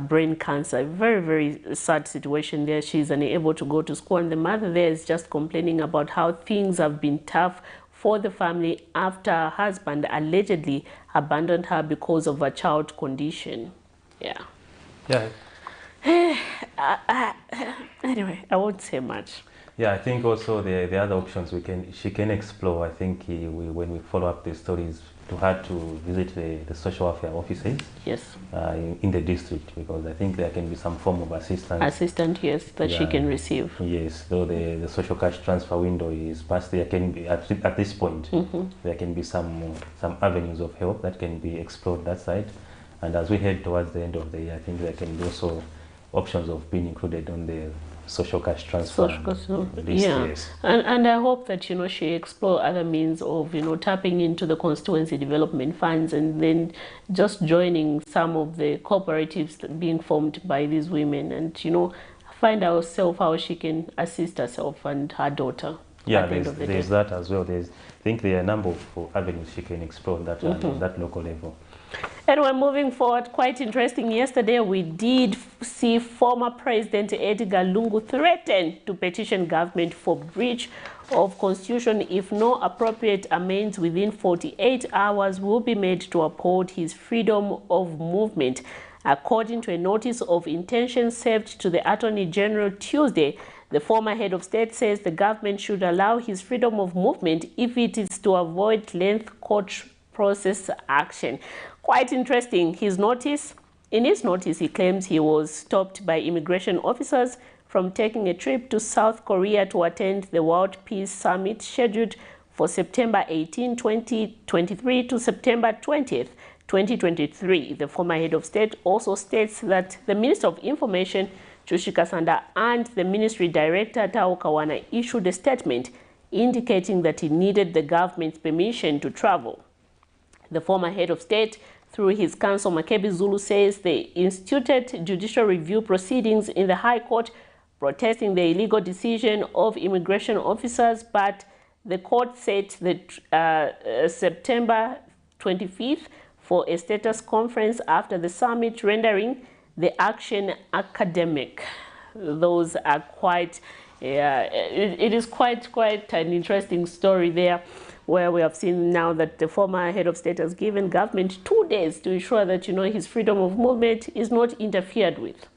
brain cancer. A very, very sad situation there. She's unable to go to school, and the mother there is just complaining about how things have been tough for the family after her husband allegedly abandoned her because of her child condition. Yeah. Anyway, I won't say much. Yeah, I think also the other options she can explore. I think when we follow up the stories, to her to visit the social welfare offices. Yes. In the district, because I think there can be some form of assistance. Yes, that she can receive. Yes, though the social cash transfer window is past, there can be at this point there can be some avenues of help that can be explored that side. And as we head towards the end of the year, I think there can be also options of being included on the social cash transfer list. Yeah. Yes. And I hope that she explore other means of tapping into the constituency development funds, and then just joining some of the cooperatives being formed by these women, and find herself how she can assist herself and her daughter. Yeah, there's that as well. I think there are a number of avenues she can explore on that local level. Anyway, moving forward, quite interesting. Yesterday, we did see former President Edgar Lungu threaten to petition government for breach of constitution if no appropriate amends within 48 hours will be made to uphold his freedom of movement. According to a notice of intention served to the Attorney General Tuesday, the former head of state says the government should allow his freedom of movement if it is to avoid lengthy court process action. Quite interesting. In his notice, he claims he was stopped by immigration officers from taking a trip to South Korea to attend the World Peace Summit scheduled for September 18, 2023 to September 20th, 2023. The former head of state also states that the Minister of Information, Chushi Kasanda, and the Ministry Director, Tao Kawana, issued a statement indicating that he needed the government's permission to travel. The former head of state, through his counsel Makebi Zulu, says they instituted judicial review proceedings in the High Court protesting the illegal decision of immigration officers, but the court set the September 25th for a status conference after the summit, rendering the action academic. Those are quite, it is quite an interesting story there, where we have seen now that the former head of state has given government 2 days to ensure that, his freedom of movement is not interfered with.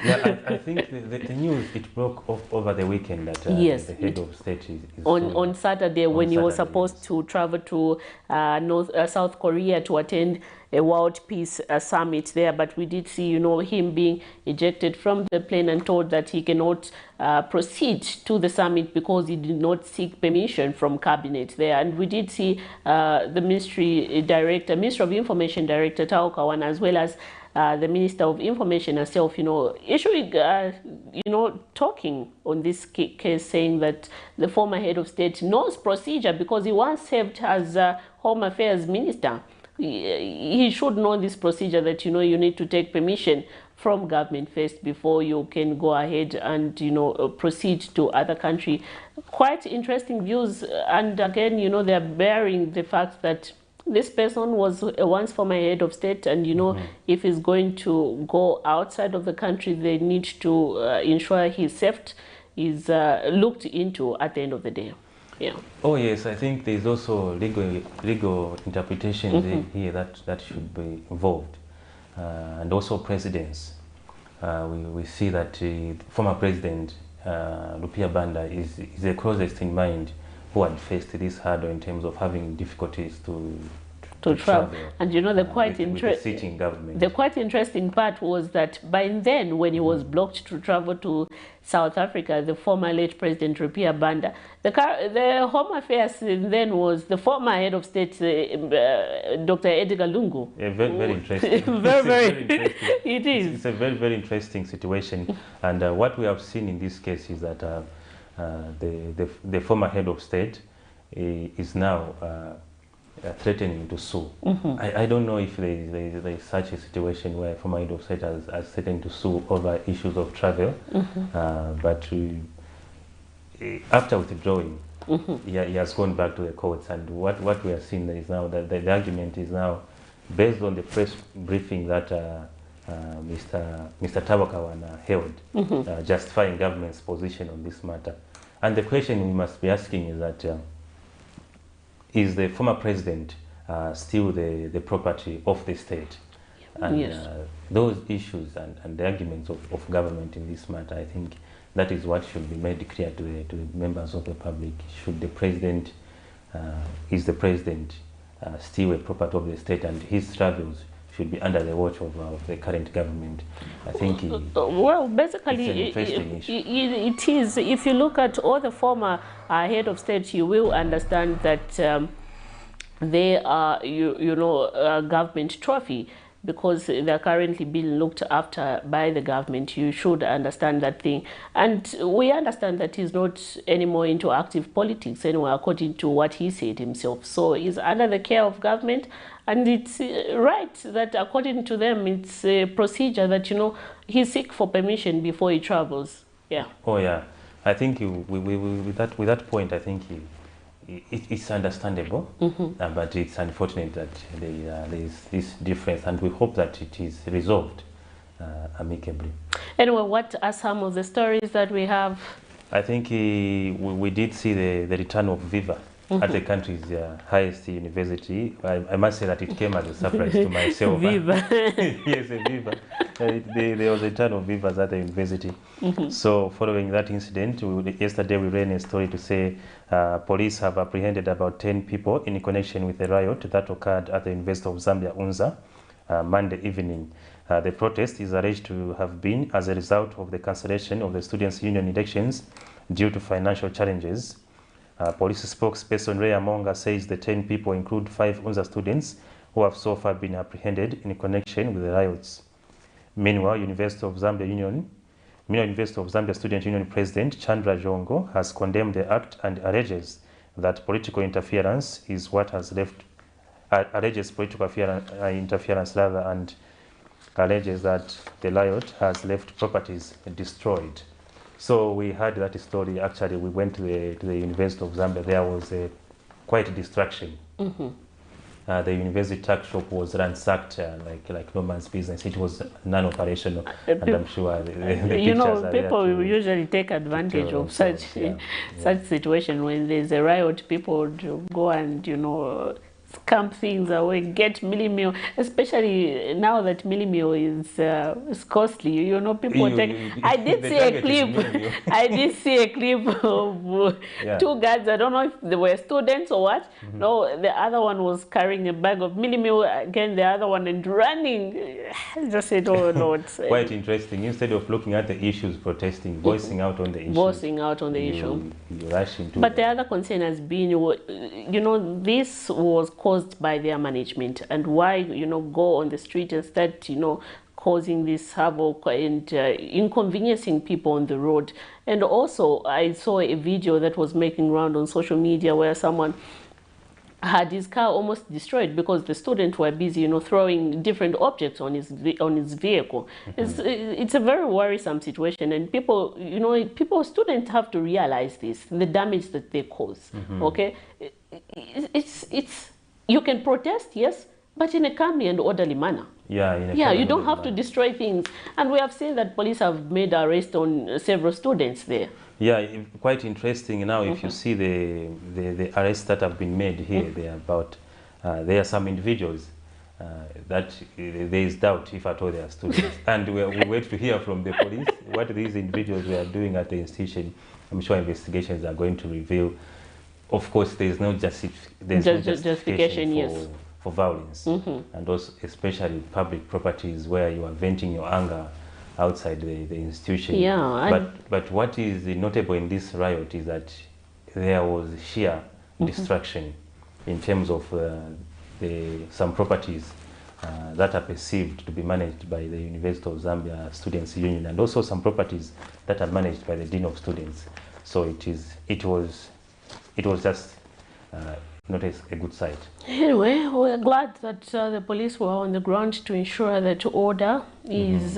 Yeah, I think the news, it broke off over the weekend that yes, the head of state is on Saturday, when he was supposed to travel to South Korea to attend a World Peace Summit there. But we did see, him being ejected from the plane and told that he cannot proceed to the summit because he did not seek permission from cabinet there. And we did see the Ministry of Information Director Tao Kawana, as well as the Minister of Information herself, issuing, talking on this case, saying that the former head of state knows procedure because he once served as Home Affairs Minister. he should know this procedure that, you know, you need to take permission from government first before you can go ahead and, you know, proceed to other country. Quite interesting views. And again, you know, they're bearing the fact that this person was once former head of state, and, you know, if he's going to go outside of the country, they need to ensure his safety is looked into at the end of the day. Yeah. Oh yes, I think there's also legal interpretation here that should be involved, and also precedents. We see that former President Rupia Banda is the closest in mind who had faced this hurdle in terms of having difficulties to travel. And you know, the quite interesting part was that by then, when he was blocked to travel to South Africa, the former late President Rupia Banda, the Home Affairs then was the former head of state, Dr. Edgar Lungu. Yeah, very interesting. very interesting. It is. It's a very interesting situation. And what we have seen in this case is that the former head of state is now threatening to sue. I don't know if there is such a situation where former head of state has threatened to sue over issues of travel, but after withdrawing, he has gone back to the courts. And what we are seeing is now that the argument is now based on the press briefing that Mr. Tabakawana held, justifying government's position on this matter. And the question we must be asking is that is the former president still the property of the state? And those issues and the arguments of government in this matter, I think that is what should be made clear to the members of the public. Should the president, is the president still a property of the state, and his travels should be under the watch of the current government? I think well, basically it's an interesting issue. It is. If you look at all the former head of state, you will understand that they are, you know, a government trophy, because they're currently being looked after by the government. You should understand that thing. And we understand that he's not anymore into active politics anyway, according to what he said himself. So he's under the care of government. And it's right that according to them, it's a procedure that, you know, he seek for permission before he travels. Yeah. Oh yeah. I think with that point, I think it's understandable, but it's unfortunate that there is this difference, and we hope that it is resolved amicably. Anyway, what are some of the stories that we have? I think we did see the return of Viva at the country's highest university. I must say that it came as a surprise to myself. Viva. Yes, Viva. There was a return of Vivas at the university. So following that incident, yesterday we ran a story to say police have apprehended about 10 people in connection with a riot that occurred at the University of Zambia, Unza, Monday evening. The protest is alleged to have been as a result of the cancellation of the Students' Union elections due to financial challenges. Police spokesperson Ray Amonga says the 10 people include 5 Unza students who have so far been apprehended in connection with the riots. Meanwhile, University of Zambia Student Union President Chandra Jongo has condemned the act and alleges that political interference is what has left, alleges that the riot has left properties destroyed. So we heard that story. Actually, we went to the University of Zambia. There was quite a distraction. The university tuck shop was ransacked like no man's business. It was non-operational, and I'm sure the you know, pictures are people there will usually take advantage of such situation. When there's a riot, people would go and, you know, scamp things away, get millimil, especially now that millimil is costly. You know, people take. I did see a clip. I did see a clip of 2 guys. I don't know if they were students or what. No, the other one was carrying a bag of millimil. Again, the other one and running. I just said, oh Lord. Quite interesting. Instead of looking at the issues, protesting, voicing out on the issue. Voicing out on the issue. You rush into. But the other concern has been, you know, this was caused by their management, and why, you know, go on the street and start, you know, causing this havoc and inconveniencing people on the road. And also I saw a video that was making round on social media where someone had his car almost destroyed because the students were busy, throwing different objects on his vehicle. It's a very worrisome situation, and students have to realize this, the damage that they cause. Okay, it's you can protest, yes, but in a calm and orderly manner. Yeah, you don't have to destroy things, and we have seen that police have made arrests on several students there. Yeah, quite interesting. Now, if you see the arrests that have been made here, there are some individuals that there is doubt if at all they are students. And we wait to hear from the police what these individuals were doing at the institution. I'm sure investigations are going to reveal. Of course, there is no justification for violence, and also especially public properties where you are venting your anger outside the institution. But what is notable in this riot is that there was sheer destruction in terms of some properties that are perceived to be managed by the University of Zambia Students' Union, and also some properties that are managed by the Dean of Students. So it was just not a good sight. Anyway, we're glad that the police were on the ground to ensure that order is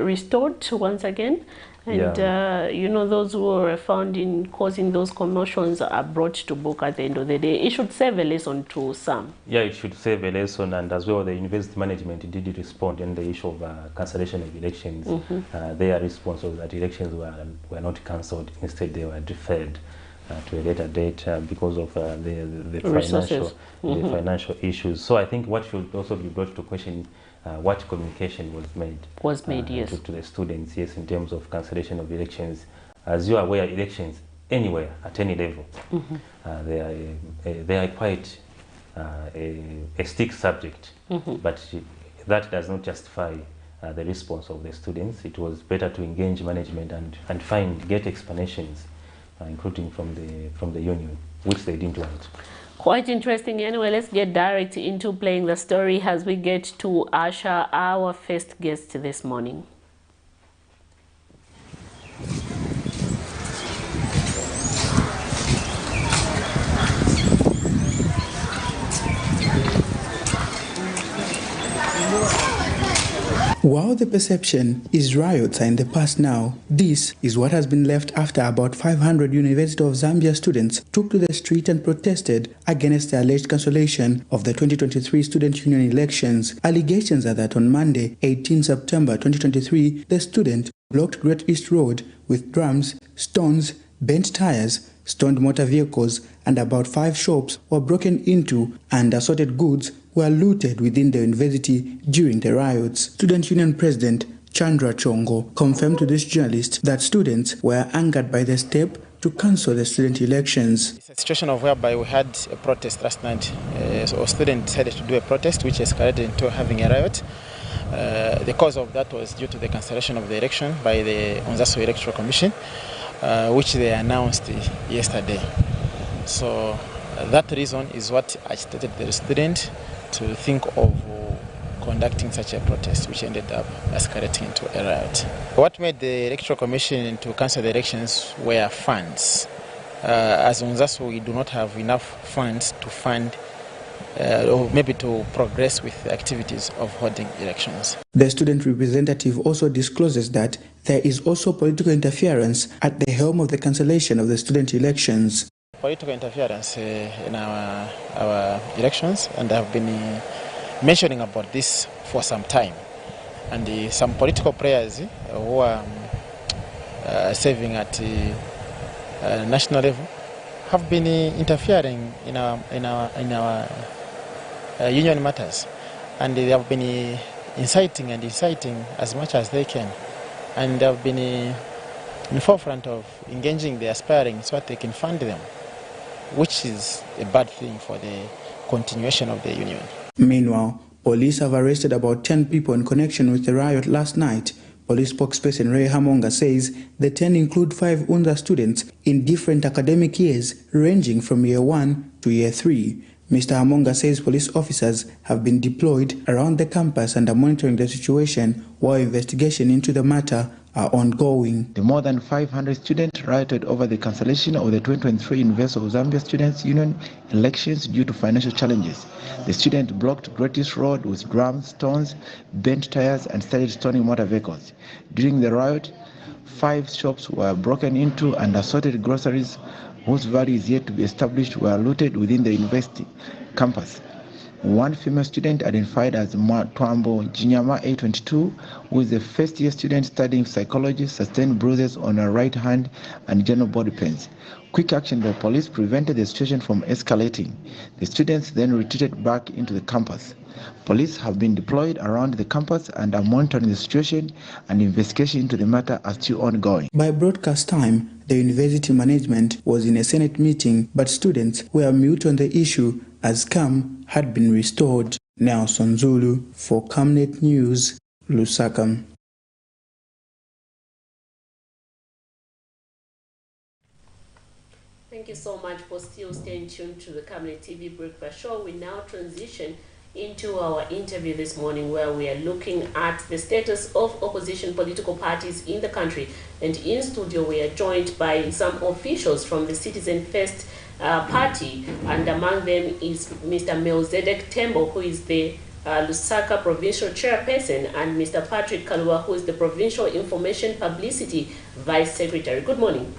restored once again. And, those who were found in causing those commotions are brought to book at the end of the day. It should serve a lesson to some. Yeah, it should serve a lesson, and as well the university management did respond in the issue of cancellation of elections. Their response was that elections were not cancelled, instead they were deferred to a later date because of the financial issues. So I think what should also be brought to question, what communication was made. Yes. To the students, yes, in terms of cancellation of elections. As you are aware, elections anywhere, at any level, they are quite a stick subject, but that does not justify the response of the students. It was better to engage management and get explanations, including from the union, which they didn't want. Quite interesting. Anyway, let's get direct into playing the story as we get to Asha, our first guest this morning. While the perception is riots are in the past now, this is what has been left after about 500 University of Zambia students took to the street and protested against the alleged cancellation of the 2023 Student Union elections. Allegations are that on Monday, 18 September 2023, the student blocked Great East Road with drums, stones, bent tires, stoned motor vehicles, and about 5 shops were broken into and assorted goods were looted within the university during the riots. Student Union President Chandra Chongo confirmed to this journalist that students were angered by the step to cancel the student elections. It's a situation of whereby we had a protest last night. So students decided to do a protest which escalated into having a riot. The cause of that was due to the cancellation of the election by the Onzaso Electoral Commission, which they announced yesterday. So that reason is what agitated the student to think of conducting such a protest, which ended up escalating into a riot. What made the Electoral Commission to cancel the elections were funds. As Onzaso, we do not have enough funds to fund or maybe to progress with the activities of holding elections. The student representative also discloses that there is also political interference at the helm of the cancellation of the student elections. Political interference in our elections, and I've been mentioning about this for some time. And some political players who are serving at national level have been interfering in our union matters, and they have been inciting as much as they can, and they have been in the forefront of engaging the aspiring so that they can fund them, which is a bad thing for the continuation of the union. Meanwhile, police have arrested about 10 people in connection with the riot last night. Police spokesperson Ray Hamonga says the 10 include 5 UNZA students in different academic years ranging from year 1 to year 3. Mr. Hamonga says police officers have been deployed around the campus and are monitoring the situation while investigation into the matter are ongoing. The more than 500 students rioted over the cancellation of the 2023 University of Zambia Students' Union elections due to financial challenges. The students blocked Greatest Road with drums, stones, bent tires, and started stoning motor vehicles. During the riot, 5 shops were broken into and assorted groceries whose value is yet to be established were looted within the university campus. One female student identified as Twambo Jinyama A22, who is a first-year student studying psychology, sustained bruises on her right hand and general body pains. Quick action by police prevented the situation from escalating. The students then retreated back into the campus. Police have been deployed around the campus and are monitoring the situation, and investigation into the matter are still ongoing. By broadcast time, the university management was in a Senate meeting, but students were mute on the issue as calm had been restored. Nelson Zulu for Camnet News, Lusaka. Thank you so much for still staying tuned to the Camnet TV Breakfast Show. We now transition into our interview this morning, where we are looking at the status of opposition political parties in the country. And in studio, we are joined by some officials from the Citizen First party, and among them is Mr. Melzedek Tembo, who is the Lusaka provincial chairperson, and Mr. Patrick Kalua, who is the provincial information publicity vice secretary. Good morning.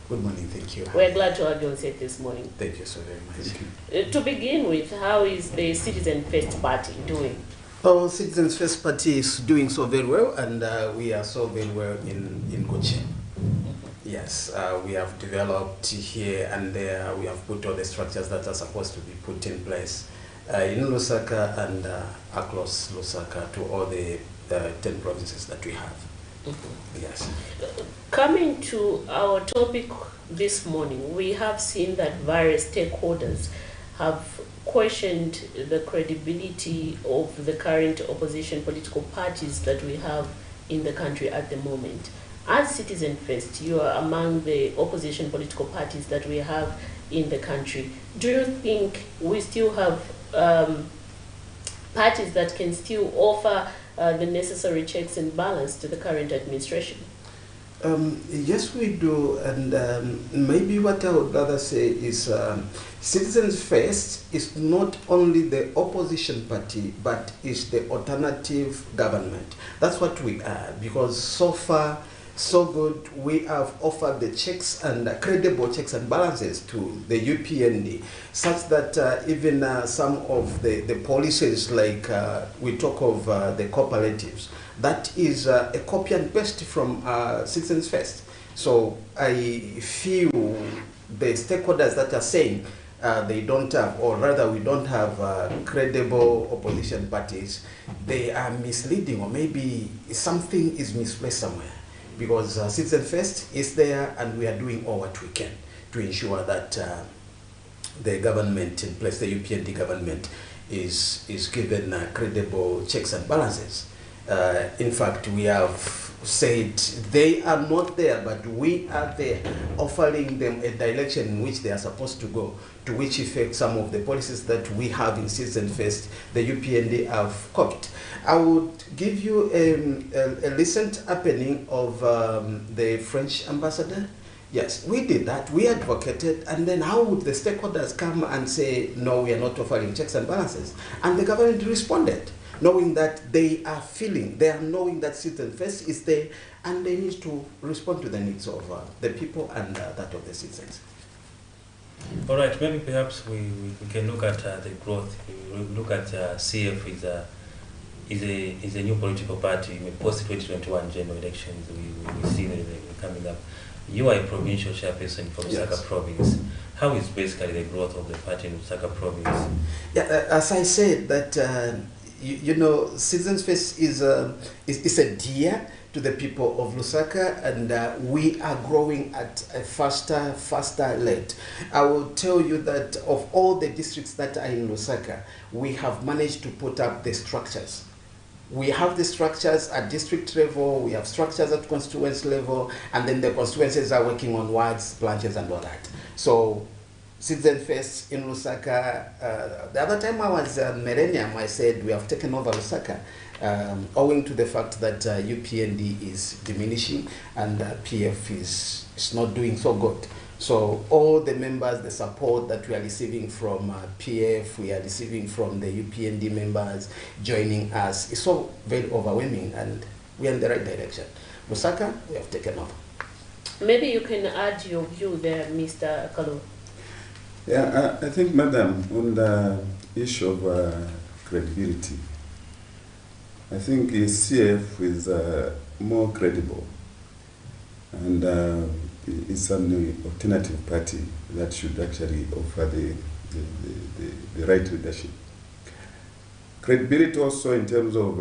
Good morning, thank you. We're glad to have you on set this morning. Thank you so very much. To begin with, how is the Citizen First Party doing? Our Citizens First Party is doing so very well, and we are so very well in Kochi. Yes, we have developed here and there, we have put all the structures that are supposed to be put in place in Lusaka and across Lusaka to all the 10 provinces that we have. Yes. Coming to our topic this morning, we have seen that various stakeholders have questioned the credibility of the current opposition political parties that we have in the country at the moment. As Citizen First, you are among the opposition political parties that we have in the country. Do you think we still have parties that can still offer the necessary checks and balance to the current administration? Yes, we do, and maybe what I would rather say is Citizens First is not only the opposition party, but is the alternative government. That's what we are, because so far, so good, we have offered the checks and credible checks and balances to the UPND, such that even some of the policies, like we talk of the cooperatives, that is a copy and paste from Citizens First. So I feel the stakeholders that are saying they don't have, or rather we don't have credible opposition parties, they are misleading, or maybe something is misplaced somewhere. Because Citizen First is there, and we are doing all what we can to ensure that the government in place, the UPND government, is given credible checks and balances. In fact, we have said they are not there, but we are there, offering them a direction in which they are supposed to go, to which effect some of the policies that we have in Citizen First, the UPND have copied. I would give you a recent happening of the French ambassador. Yes, we did that, we advocated, and then how would the stakeholders come and say, no, we are not offering checks and balances? And the government responded, knowing that they are knowing that Citizen First is there, and they need to respond to the needs of the people and that of the citizens. All right, maybe perhaps we can look at the growth. We look at CF is a new political party. Post 2021 general elections, we see that they're coming up. You are a provincial chairperson from Lusaka province. How is basically the growth of the party in Lusaka province? Yeah, as I said, that you know, Citizens First is a dear to the people of Lusaka, and we are growing at a faster rate. I will tell you that of all the districts that are in Lusaka, we have managed to put up the structures. We have the structures at district level, we have structures at constituency level, and then the constituencies are working on wards, branches, and all that. So, Citizen First in Lusaka, the other time I was at Millennium, I said we have taken over Lusaka. owing to the fact that UPND is diminishing and PF is not doing so good. So all the members, the support that we are receiving from PF, we are receiving from the UPND members joining us, is so very overwhelming, and we are in the right direction. Lusaka, we have taken over. Maybe you can add your view there, Mr. Kalu. Yeah, I think, Madam, on the issue of credibility, I think CF is more credible, and it's an alternative party that should actually offer the right leadership. Credibility also in terms of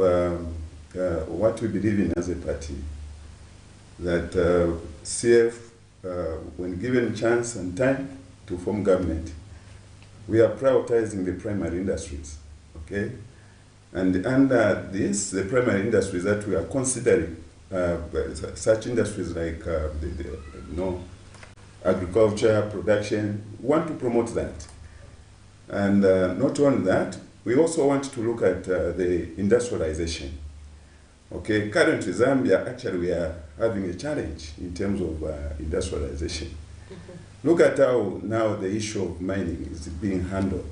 what we believe in as a party, that CF, when given chance and time to form government, we are prioritizing the primary industries, okay? And under this, the primary industries that we are considering, such industries like agriculture, production, we want to promote that. And not only that, we also want to look at the industrialization. Okay, currently Zambia, actually we are having a challenge in terms of industrialization. Look at how now the issue of mining is being handled.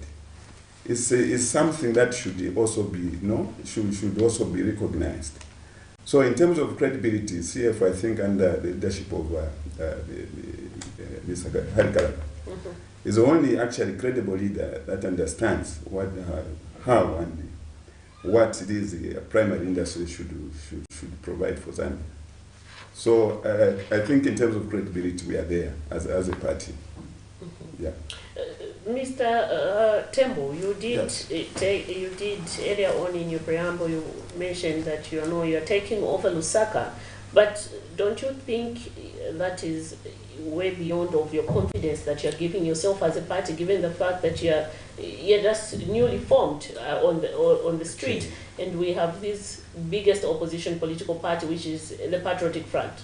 It's something that should also be, should also be recognized. So in terms of credibility, CF, I think under the leadership of Mr. Harikara, is the only actually credible leader that understands what, how and what it is the primary industry should provide for Zambia. So I think in terms of credibility, we are there as a party. Yeah. Mr. Tembo, you did Yes. you did earlier on in your preamble, you mentioned that you're taking over Lusaka, but don't you think that is way beyond of your confidence that you're giving yourself as a party, given the fact that you're just newly formed on the street, and we have this biggest opposition political party, which is the Patriotic Front?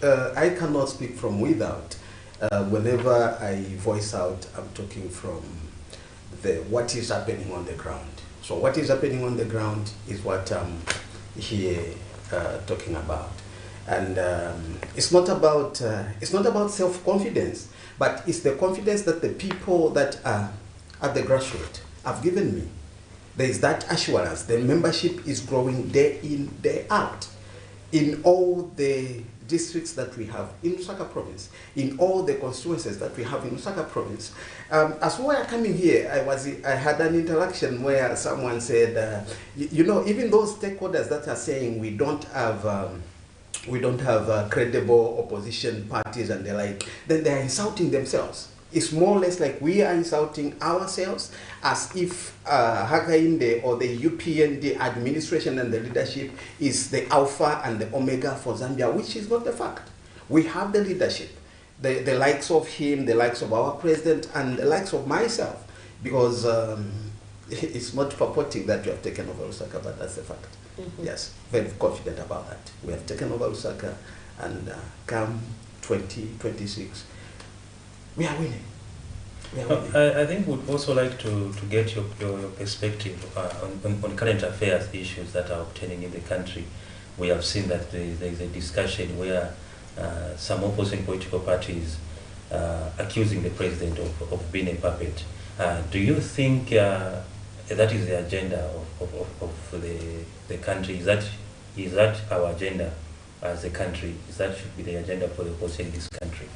I cannot speak from without. Whenever I voice out, I'm talking from what is happening on the ground. So what is happening on the ground is what I'm here talking about. And it's not about self-confidence, but it's the confidence that the people that are at the grassroots have given me. There is that assurance. The membership is growing day in, day out. In all the districts that we have in Lusaka province, in all the constituencies that we have in Lusaka province. As we were coming here, I had an interaction where someone said, even those stakeholders that are saying we don't have credible opposition parties and the like, then they are insulting themselves. It's more or less like we are insulting ourselves, as if Hakainde or the UPND administration and the leadership is the alpha and the omega for Zambia, which is not the fact. We have the leadership, the likes of him, the likes of our president, and the likes of myself, because it's not purporting that we have taken over Lusaka, but that's the fact. Yes, very confident about that. We have taken over Lusaka, and come 2026, we are winning. I think we'd also like to get your perspective on current affairs issues that are obtaining in the country. We have seen that there is a discussion where some opposing political parties accusing the president of being a puppet. Do you think that is the agenda of the country? Is that our agenda as a country? That should be the agenda for the opposition in this country?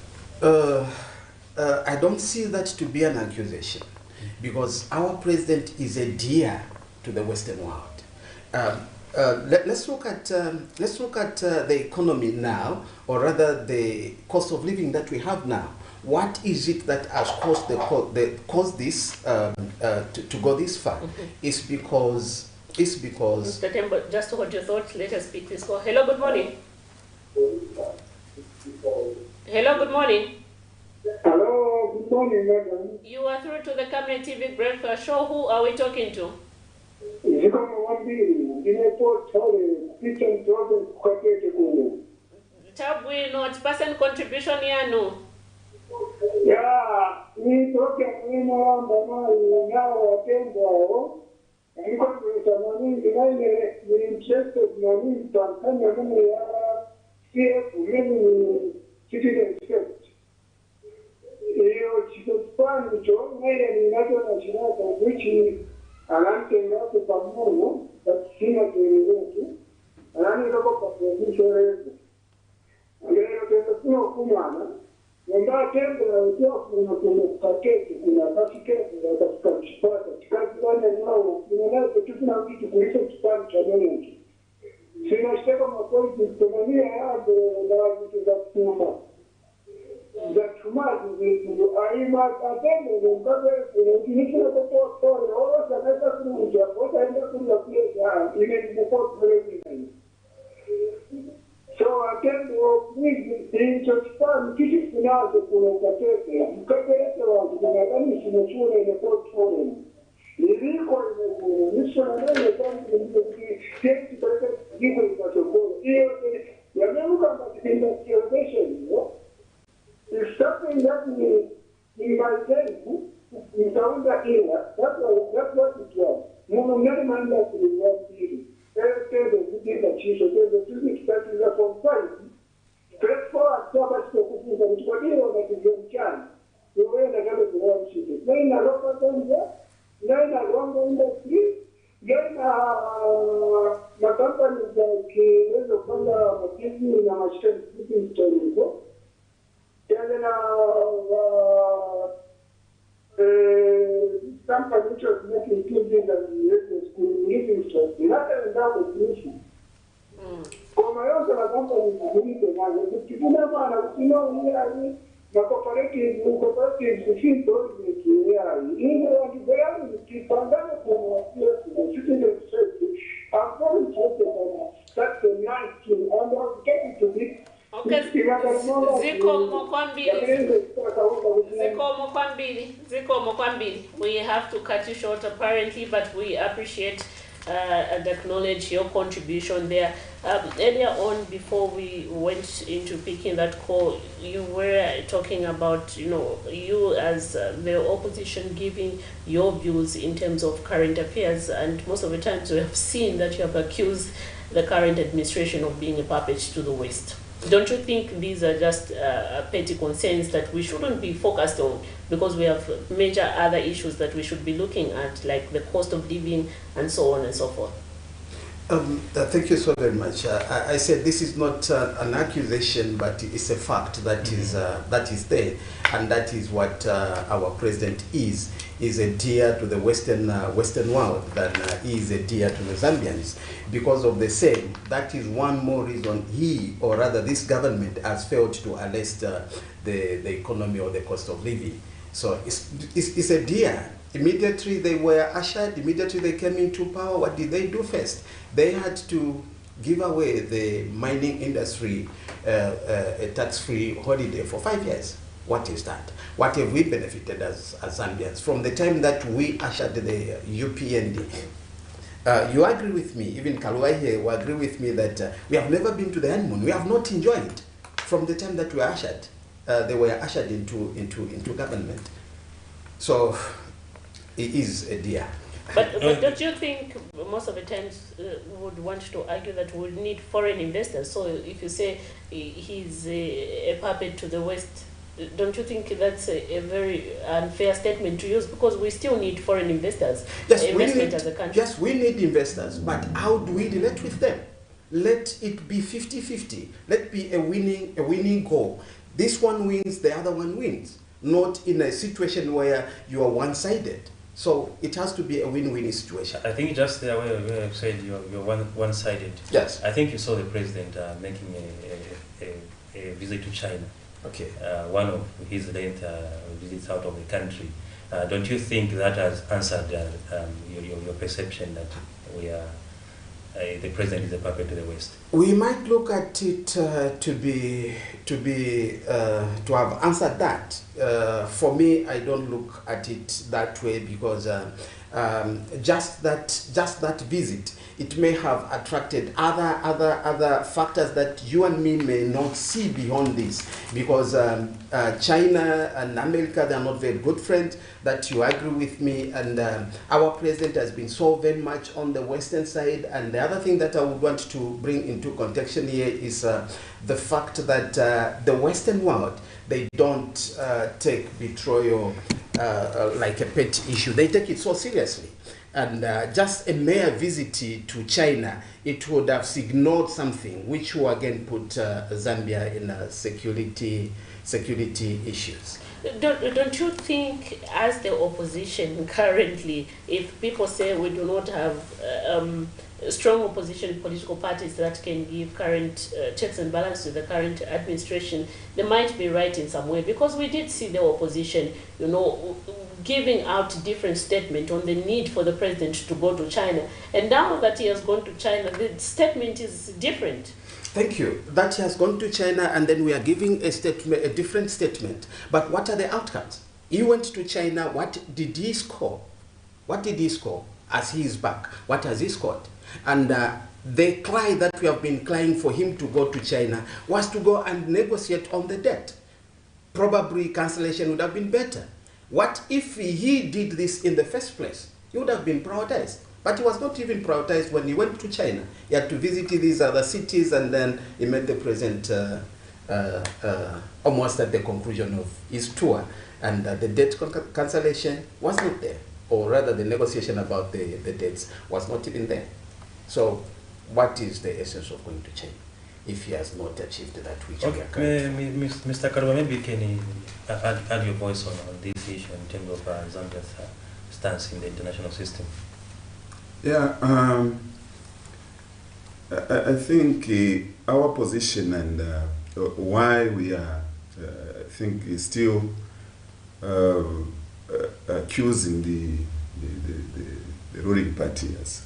I don't see that to be an accusation, because our president is a dear to the Western world. Let's look at the economy now, or rather the cost of living that we have now. What is it that has caused this to go this far? It's because. Mr. Tembo, just hold your thoughts. Let us speak this call. Hello, good morning. Hello, good morning. Hello, good morning, madam. You are through to the Camnet TV Breakfast Show. Who are we talking to? Tabwe not person contribution here no. Yeah, we talking in around the now Tembo. Incorporation money, the interested money to accompany CF many citizens first. Chikuspan John made an national which is an answer to Pamuno, but similar to the and I'm going to and then there's a no Kumana. When that came to the job in a packet in a basket that was transported, because one and now, you know, the two now need to research part challenge. So I step on my point is to many I have the large to that tumor. That tumor is I must attend and cover the initial of the story, all of the letters to what I end up in the place, even before the so I can go with the church farm, kitchen finale for the cafe, cafe around the Madame in the children in the port forum. The recall this one and the country take to protect giving us a goal. Here, the American industrialization, is something that in my case, in South Africa, that's what it was. No, many members of the World Series. The chief of the physics that is a from straightforward, so much to put in the video that is in China. You wear the other one city. Then a local Tanzania, then a wrong industry, then the companies like the Honda, the Disney, and a shipping story. Then some financial making children and living stuff. Not that was the issue. Come I also have companies believe in the people never know the cooperatives, the field projects, even on the ground, the pandemic the citizens safety. I'm very interested in that's the nice thing. I'm not getting to this. Okay, Ziko Mokwambili, we have to cut you short apparently, but we appreciate and acknowledge your contribution there. Earlier on, before we went into picking that call, you were talking about, you as the opposition giving your views in terms of current affairs, and most of the times we have seen that you have accused the current administration of being a puppet to the West. Don't you think these are just petty concerns that we shouldn't be focused on, because we have major other issues that we should be looking at, like the cost of living and so on and so forth? Thank you so very much. I said this is not an accusation, but it's a fact that is there, and that is what our president is a dear to the Western world than he is a dear to the Zambians. Because of the same, that is one more reason he, or rather this government, has failed to arrest the economy or the cost of living. So it's a dear. Immediately they were ushered, immediately they came into power, what did they do first? They had to give away the mining industry a tax-free holiday for 5 years. What is that? What have we benefited as Zambians from the time that we ushered the UPND? You agree with me, even Kalua here will agree with me that we have never been to the honeymoon. We have not enjoyed it from the time that we were ushered. They were ushered into government. So it is a dear. But don't you think most of the times would want to argue that we need foreign investors? So if you say he's a puppet to the West, don't you think that's a very unfair statement to use? Because we still need foreign investors, investment as a country. Yes, we need investors, but how do we relate with them? Let it be 50-50. Let it be a winning goal. This one wins, the other one wins. Not in a situation where you are one-sided. So it has to be a win-win situation. I think just the way you said you're one-sided. Yes. I think you saw the president making a visit to China. Okay. One of his length visits out of the country. Don't you think that has answered your perception that we are the president is a puppet to the West? We might look at it to have answered that. For me, I don't look at it that way, because just that visit, it may have attracted other factors that you and me may not see beyond this, because China and America, they are not very good friends, that you agree with me, and our president has been so very much on the Western side. And the other thing that I would want to bring into context here is the fact that the Western world, they don't take betrayal like a pet issue. They take it so seriously. And just a mere visit to China, it would have signaled something which will again put Zambia in security issues. Don't you think, as the opposition currently, if people say we do not have strong opposition political parties that can give current checks and balance to the current administration, they might be right in some way? Because we did see the opposition, you know, giving out different statements on the need for the president to go to China. And now that he has gone to China, the statement is different. Thank you. That he has gone to China, and then we are giving a statement, a different statement. But what are the outcomes? He went to China. What did he score? What did he score as he is back? What has he scored? And the cry that we have been crying for him to go to China was to go and negotiate on the debt. Probably cancellation would have been better. What if he did this in the first place? He would have been prioritized. But he was not even prioritized when he went to China. He had to visit these other cities, and then he met the president almost at the conclusion of his tour. And the debt cancellation was not there. Or rather, the negotiation about the debts was not even there. So what is the essence of going to China if he has not achieved that which we are currently? Mr. Karuba, maybe can you add your voice on this issue in terms of Zambia's stance in the international system? Yeah, I think our position and why we are, I think, is still accusing the ruling party as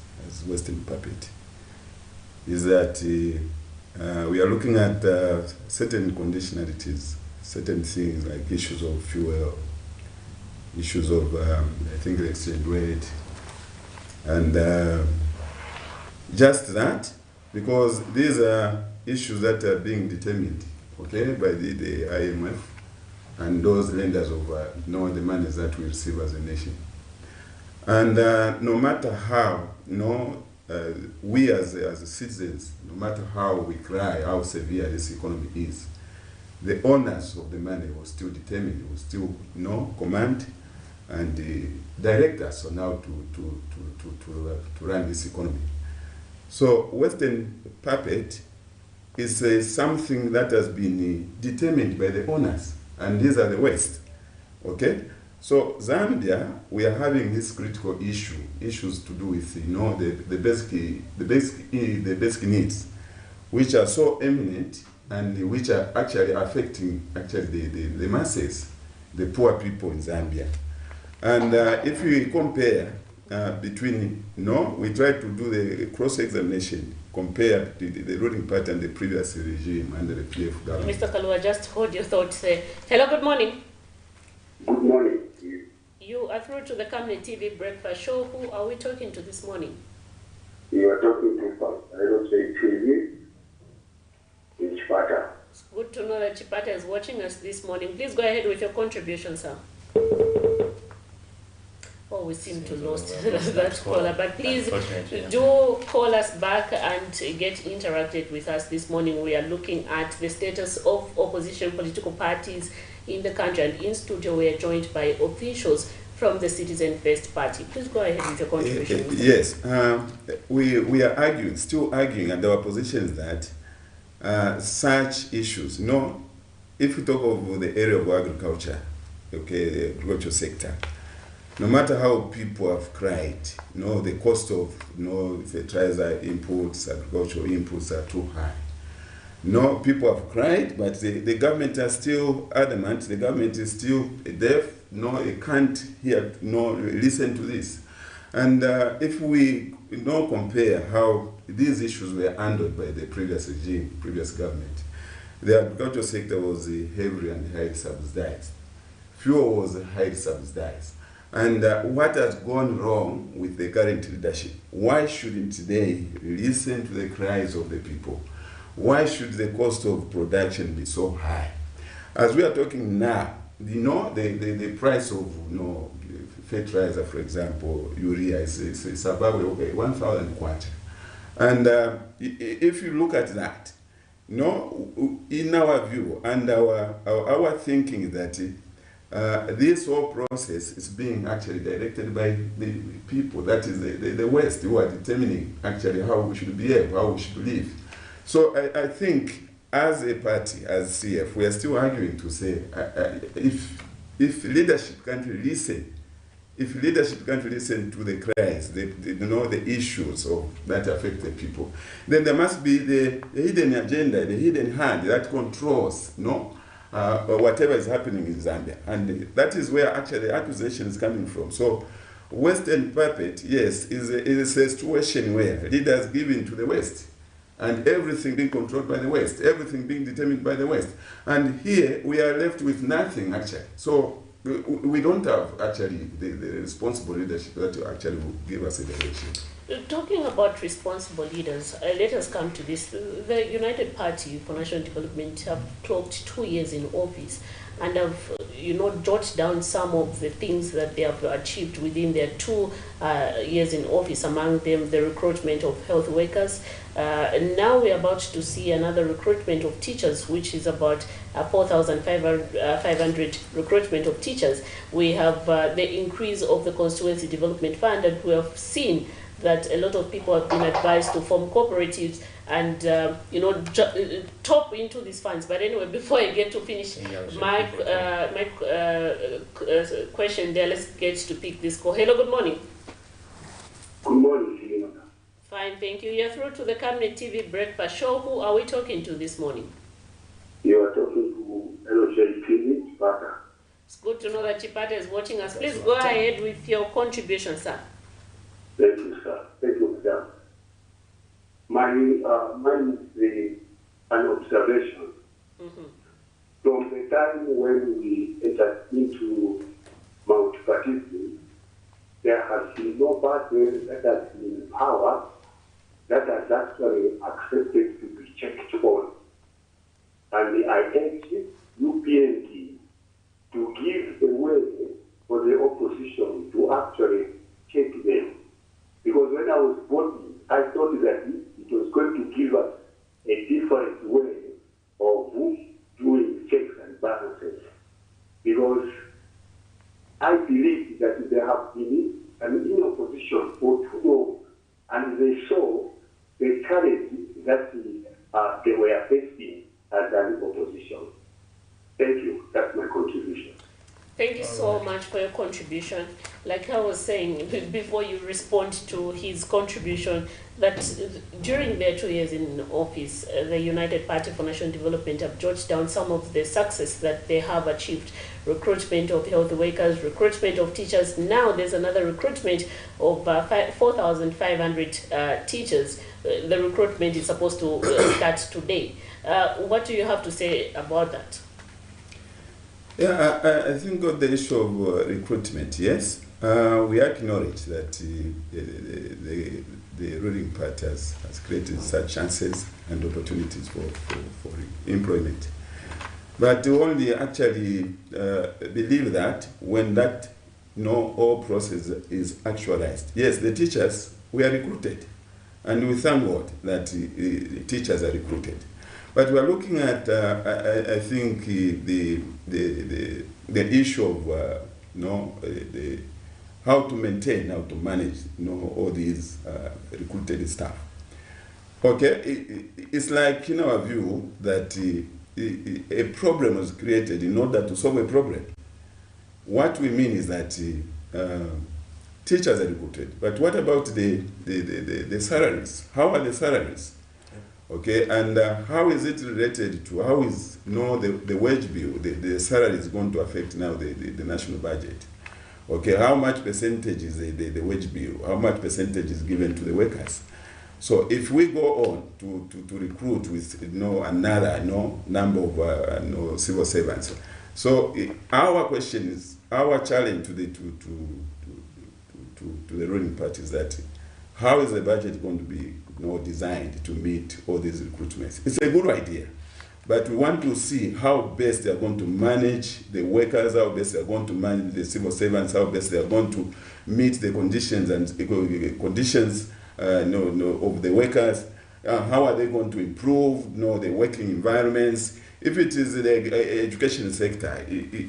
Western puppet is that we are looking at certain conditionalities, certain things like issues of fuel, issues of, I think, the exchange rate, and just that, because these are issues that are being determined, okay, by the IMF and those lenders of the monies that we receive as a nation. And no matter how, we as citizens, no matter how we cry, how severe this economy is, the owners of the money will still determine, will still command and direct us on how to run this economy. So Western puppet is something that has been determined by the owners, and these are the West. Okay? So Zambia, we are having this critical issues to do with the basic needs, which are so eminent and which are actually affecting the masses, the poor people in Zambia. And if we compare between, we try to do the cross-examination, compare the ruling party and the previous regime under the PF government. Mr. Kalua, just hold your thoughts there. Hello, good morning. Good morning. You are through to the Camnet TV Breakfast Show. Who are we talking to this morning? You are talking to us. I don't say TV. It's Chipata. It's good to know that Chipata is watching us this morning. Please go ahead with your contribution, sir. Oh, we seem to lose that caller, but please do call us back and get interacted with us this morning. We are looking at the status of opposition political parties in the country, and in studio we are joined by officials from the Citizen First Party. Please go ahead with your contribution. Yes, we are still arguing, and our position is that such issues, if we talk of the area of agriculture, okay, the agricultural sector, no matter how people have cried, the cost of fertilizer inputs, agricultural inputs are too high. People have cried, but the government are still adamant. The government is still deaf. It can't hear, listen to this. And if we compare how these issues were handled by the previous regime, previous government, the agricultural sector was heavily and highly subsidized. Fuel was highly subsidized. And what has gone wrong with the current leadership? Why shouldn't they listen to the cries of the people? Why should the cost of production be so high? As we are talking now, the price of fertilizer, for example, urea is above 1,000 kwacha. And if you look at that, in our view and our thinking that this whole process is being actually directed by the people, that is the West, who are determining actually how we should behave, how we should live. So I think as a party, as CF, we are still arguing to say if leadership can't listen, if leadership can't listen to the cries, the issues that affect the people, then there must be the hidden agenda, the hidden hand that controls whatever is happening in Zambia. And that is where actually the accusation is coming from. So Western puppet, yes, is a situation where leaders give in to the West, and everything being controlled by the West, everything being determined by the West. And here we are left with nothing actually. So we don't have actually the responsible leadership that actually will give us a direction. Talking about responsible leaders, let us come to this. The United Party for National Development have clocked 2 years in office and have, jotted down some of the things that they have achieved within their 2 years in office, among them the recruitment of health workers. Now we're about to see another recruitment of teachers, which is about 4,500 recruitment of teachers. We have the increase of the Constituency Development Fund, and we have seen that a lot of people have been advised to form cooperatives and top into these funds. But anyway, before I get to finish my question there, let's get to pick this call. Hello, good morning. Good morning, Fiona. Fine, thank you. You're through to the Camnet TV Breakfast Show. Who are we talking to this morning? You are talking to LJ TV, Chipata. It's good to know that Chipata is watching us. Please go ahead with your contribution, sir. Thank you, sir. Thank you, madam. Mine is an observation. From the time when we entered into Mount Patisi, there has been nobody that has been in power that has actually accepted to be checked on. And I urge UPND to give a way for the opposition to actually check them. Because when I was voting, I thought that it was going to give us a different way of doing checks and balances. Because I believe that they have been in opposition for too long, and they saw the challenge that they were facing as an opposition. Thank you. That's my contribution. Thank you so much for your contribution. Like I was saying before you respond to his contribution, that during their 2 years in office, the United Party for National Development have jotted down some of the success that they have achieved. Recruitment of health workers, recruitment of teachers. Now there's another recruitment of 4,500 teachers. The recruitment is supposed to start today. What do you have to say about that? Yeah, I think on the issue of recruitment, yes, we acknowledge that the ruling party has created such chances and opportunities for employment. But to only actually believe that when that whole process is actualized. Yes, the teachers were recruited, and we thank God that the teachers are recruited. But we are looking at, I think, the issue of how to maintain, how to manage, all these recruited staff. Okay, it's like in our view that a problem was created in order to solve a problem. What we mean is that teachers are recruited, but what about the salaries? How are the salaries? Okay, and how is it related to, how is the wage bill, the salary is going to affect now the national budget? Okay, how much percentage is the wage bill? How much percentage is given to the workers? So if we go on to recruit with another number of civil servants, So our question is, our challenge to the ruling party is that how is the budget going to be designed to meet all these recruitments? It's a good idea, but we want to see how best they are going to manage the workers, how best they are going to manage the civil servants, how best they are going to meet the conditions and conditions of the workers. How are they going to improve the working environments? If it is the education sector,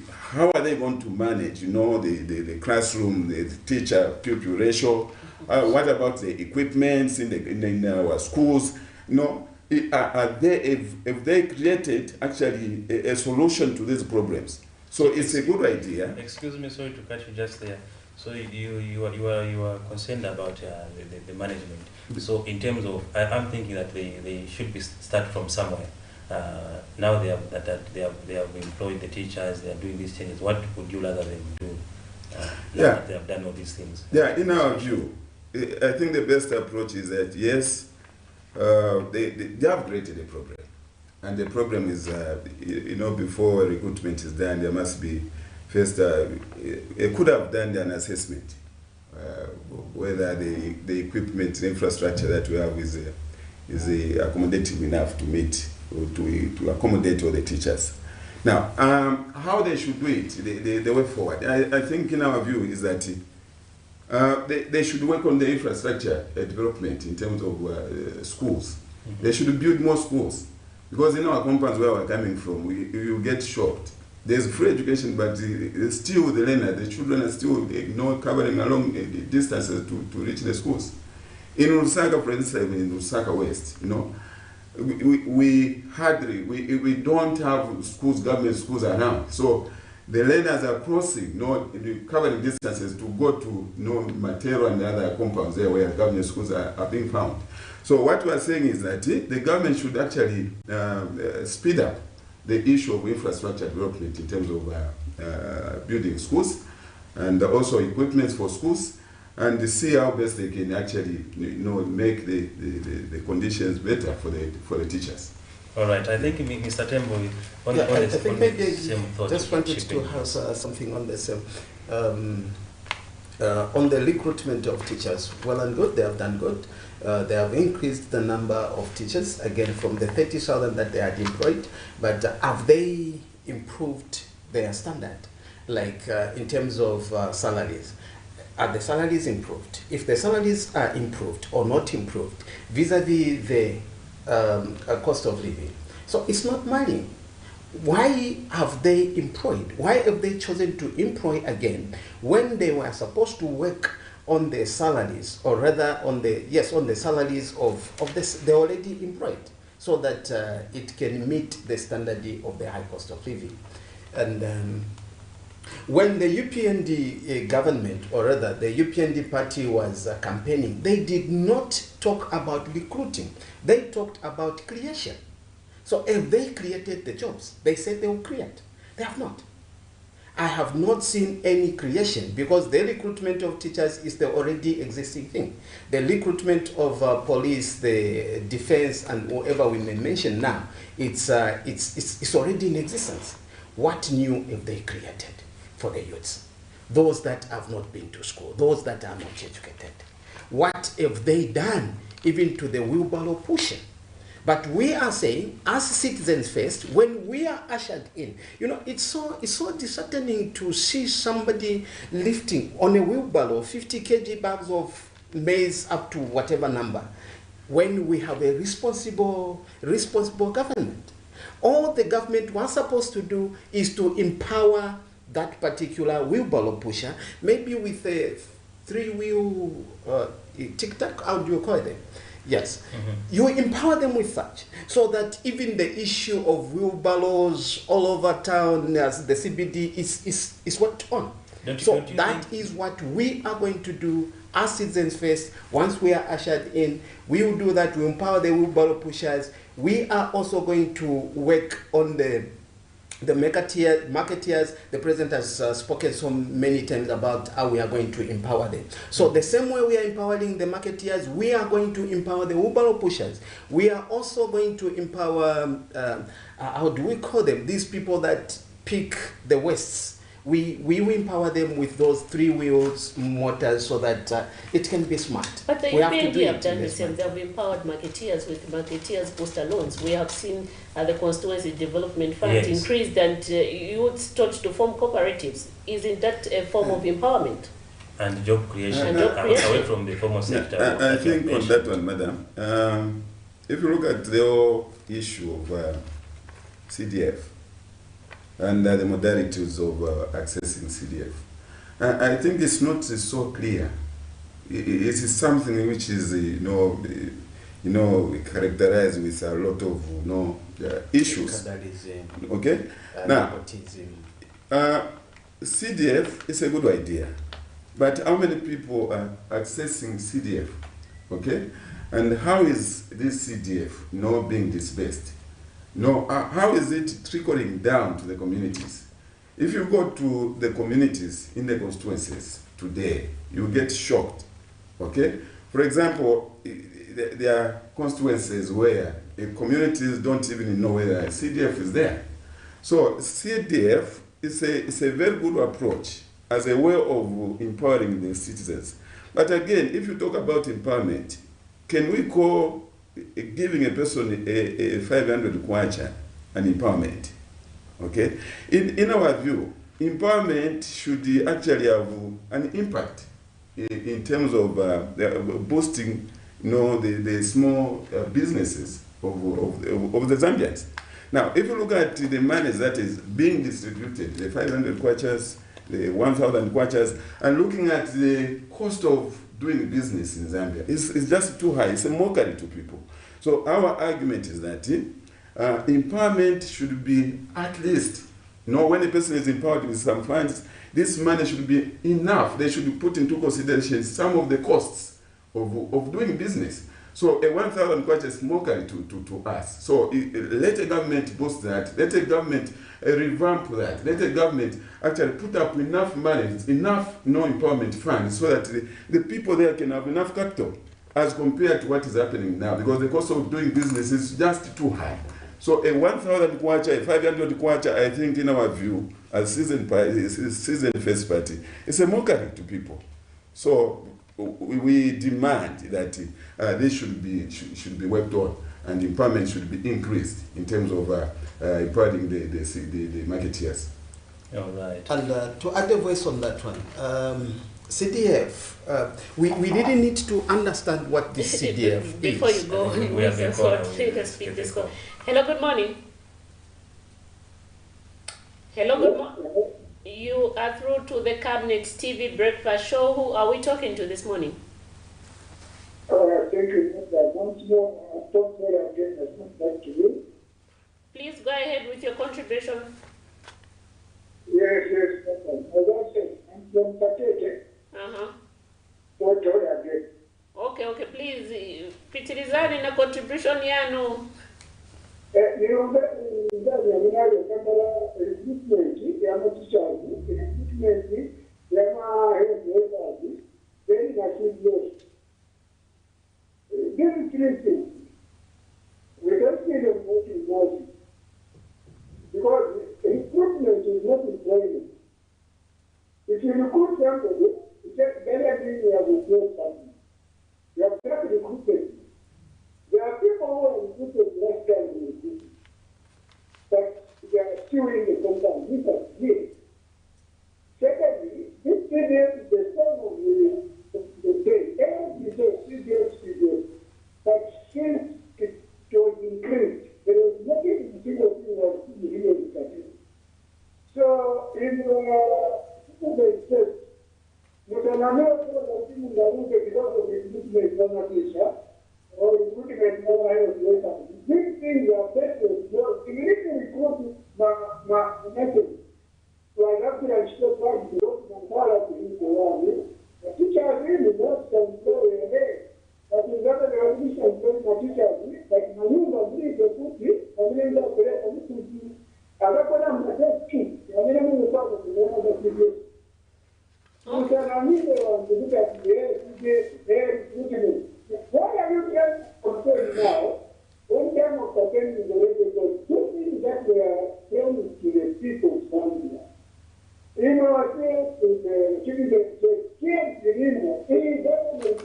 how are they going to manage the classroom, the teacher-pupil ratio? What about the equipments in our schools? Have they created actually a solution to these problems? So it's a good idea. Excuse me, sorry to cut you just there. So you are concerned about the management. So in terms of, I'm thinking that they should start from somewhere. Now they have employed the teachers. They are doing these changes. What would you rather them do? Now that they have done all these things. Yeah, in our view, I think the best approach is that yes, they have created a problem, and the problem is before recruitment is done, there must be first it could have done an assessment whether the equipment, the infrastructure that we have is accommodative enough to meet or to accommodate all the teachers. Now, how they should do it, the way forward, I think in our view is that they should work on the infrastructure development in terms of schools. Mm-hmm. They should build more schools, because in our compounds where we're coming from, you get shocked. There's free education, but still the learner, the children are still covering along distances to reach the schools. In Lusaka, for instance, in Lusaka West, we don't have schools, government schools around. So the learners are crossing, covering distances to go to Matero and the other compounds there where government schools are being found. So what we are saying is that the government should actually speed up the issue of infrastructure development in terms of building schools and also equipment for schools, and see how best they can actually make the conditions better for the teachers. All right, I think Mr. Tembo, I think maybe I just wanted to have something on this. On the recruitment of teachers, well and good, they have done good. They have increased the number of teachers, again, from the 30,000 that they had employed, but have they improved their standard? Like in terms of salaries, are the salaries improved? If the salaries are improved or not improved vis-a-vis the cost of living, so it's not money. Why have they employed? Why have they chosen to employ again when they were supposed to work on the salaries, or rather on the salaries of this they already employed, so that it can meet the standard of the high cost of living? And when the UPND government, or rather the UPND party was campaigning, they did not talk about recruiting. They talked about creation. So if they created the jobs, they said they will create. They have not. I have not seen any creation, because the recruitment of teachers is the already existing thing. The recruitment of police, the defense, and whatever we may mention now, it's already in existence. What new have they created for the youths? Those that have not been to school, those that are not educated. What have they done even to the wheelbarrow pusher? But we are saying, as citizens first, when we are ushered in, it's so disheartening to see somebody lifting on a wheelbarrow 50 kg bags of maize up to whatever number, when we have a responsible government. All the government was supposed to do is to empower that particular wheelbarrow pusher, maybe with a 3-wheel tic-tac, how do you call them? Yes, you empower them with such, so that even the issue of wheelbarrows all over town as the CBD is worked on. That is what we are going to do as citizens first. Once we are ushered in, we will do that. We empower the wheelbarrow pushers. We are also going to work on the marketeers. The president has spoken so many times about how we are going to empower them. So the same way we are empowering the marketeers, we are going to empower the wheelbarrow pushers. We are also going to empower, how do we call them? These people that pick the wastes, we empower them with those 3 wheels motors so that it can be smart. But the we have to UPND do have it done in the this same. manner. They have empowered marketeers with marketeers booster loans. We have seen the Constituency Development Fund Yes. increased and youths taught to form cooperatives. Isn't that a form of empowerment? And job creation. And job creation. Away from the formal sector. I think on that one, madam, if you look at the whole issue of CDF and the modalities of accessing CDF, I think it's not so clear. It is something which is, characterized with a lot of, issues. Okay? Now, CDF is a good idea, but how many people are accessing CDF? Okay? And how is this CDF being dispersed? How is it trickling down to the communities? If you go to the communities in the constituencies today, you get shocked. Okay? For example, there are constituencies where communities don't even know whether CDF is there. So CDF is a very good approach as a way of empowering the citizens. But again, if you talk about empowerment, can we call giving a person a 500 kwacha an empowerment? Okay? In our view, empowerment should actually have an impact in terms of boosting the small businesses of the Zambians. Now, if you look at the money that is being distributed, the 500 kwachas, the 1,000 kwachas, and looking at the cost of doing business in Zambia, it's just too high. It's a mockery to people. So our argument is that empowerment should be at least, when a person is empowered with some funds, this money should be enough. They should be put into consideration some of the costs of doing business. So a 1,000 kwacha is mockery to us. So let a government boost that. Let a government revamp that. Let a government actually put up enough money, enough empowerment funds so that the people there can have enough capital as compared to what is happening now, because the cost of doing business is just too high. So a 1,000 kwacha, a 500 kwacha, I think in our view, as Citizen First Party, it's a mockery to people. So we demand that this should be worked on, and empowerment should be increased in terms of empowering the marketeers. All right. And to add a voice on that one, CDF, we really need to understand what this CDF is. Before you go, hello, good morning. Hello, good morning. You are through to the Camnet TV breakfast show. Who are we talking to this morning? Thank you. Once more, I talk there again. I come back to you. Please go ahead with your contribution. Yes. As I said, I'm from Patete. Again. Okay, please. Pitirizani na contribution yanu. Recruitment, yama teachers, recruitment, yama headquarters, then national. This is 3 things. We don't see them working well. Because recruitment is not employment. If you recruit somebody, it's just better than you have employed somebody. You have not recruited. There are people who are recruited less time than recruited. But they are still in the program. This is clear. Secondly, this CDF is the sum of the day. Every day, CDF. But since it was increased, there was nothing to do with the real education. So, in the test, you can announce that because of the recruitment organization or recruitment organization. These things are better. You need to recruit my message. So I have to actually try to work on quality around you. The teacher really knows some story ahead. But in other organizations, my teachers, like my new one, is a good thing. I mean, that's correct. I need to do. I don't want to say two. I mean, I'm going to talk about the other people. You can only look at their recruitment. What are you trying to compare now? One time of attending the because two things that we are training students. people of Zambia. In our state, the citizens can't anymore. Any government,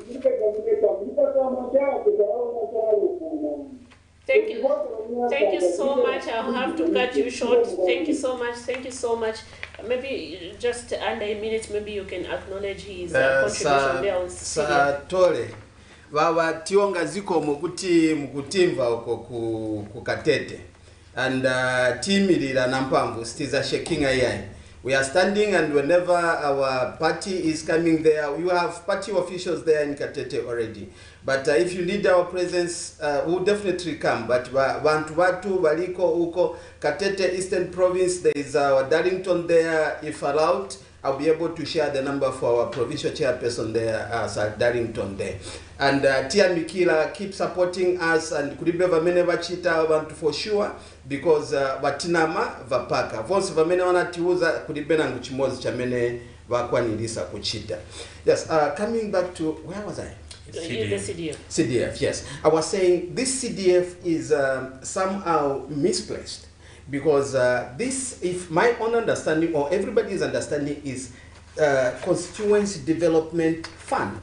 Thank you so much. I'll have to cut you short. Thank you so much. Thank you so much. Maybe just under a minute, maybe you can acknowledge his contribution there on Satole. Wawa tionga ziko mukutimva uko kukatete. And timirira nampamvu stiza shaking ayai. We are standing, and whenever our party is coming there, you have party officials there in Katete already. But if you need our presence, we'll definitely come. But Watu, Waliko, Uko, Katete, Eastern Province, there is our Darlington there. If allowed, I'll be able to share the number for our provincial chairperson there, Darlington there. And Tia Mikila, keep supporting us, and Kuribe Vamene Vachita want for sure, because Watinama Vapaka. Vonse Vamene Wanatiuza Kuribe na Nguchimozi Chamene Vakwanilisa Kuchita. Yes, coming back to, where was I? The CDF. CDF, yes. I was saying this CDF is somehow misplaced, because this, if my own understanding or everybody's understanding, is Constituency Development Fund.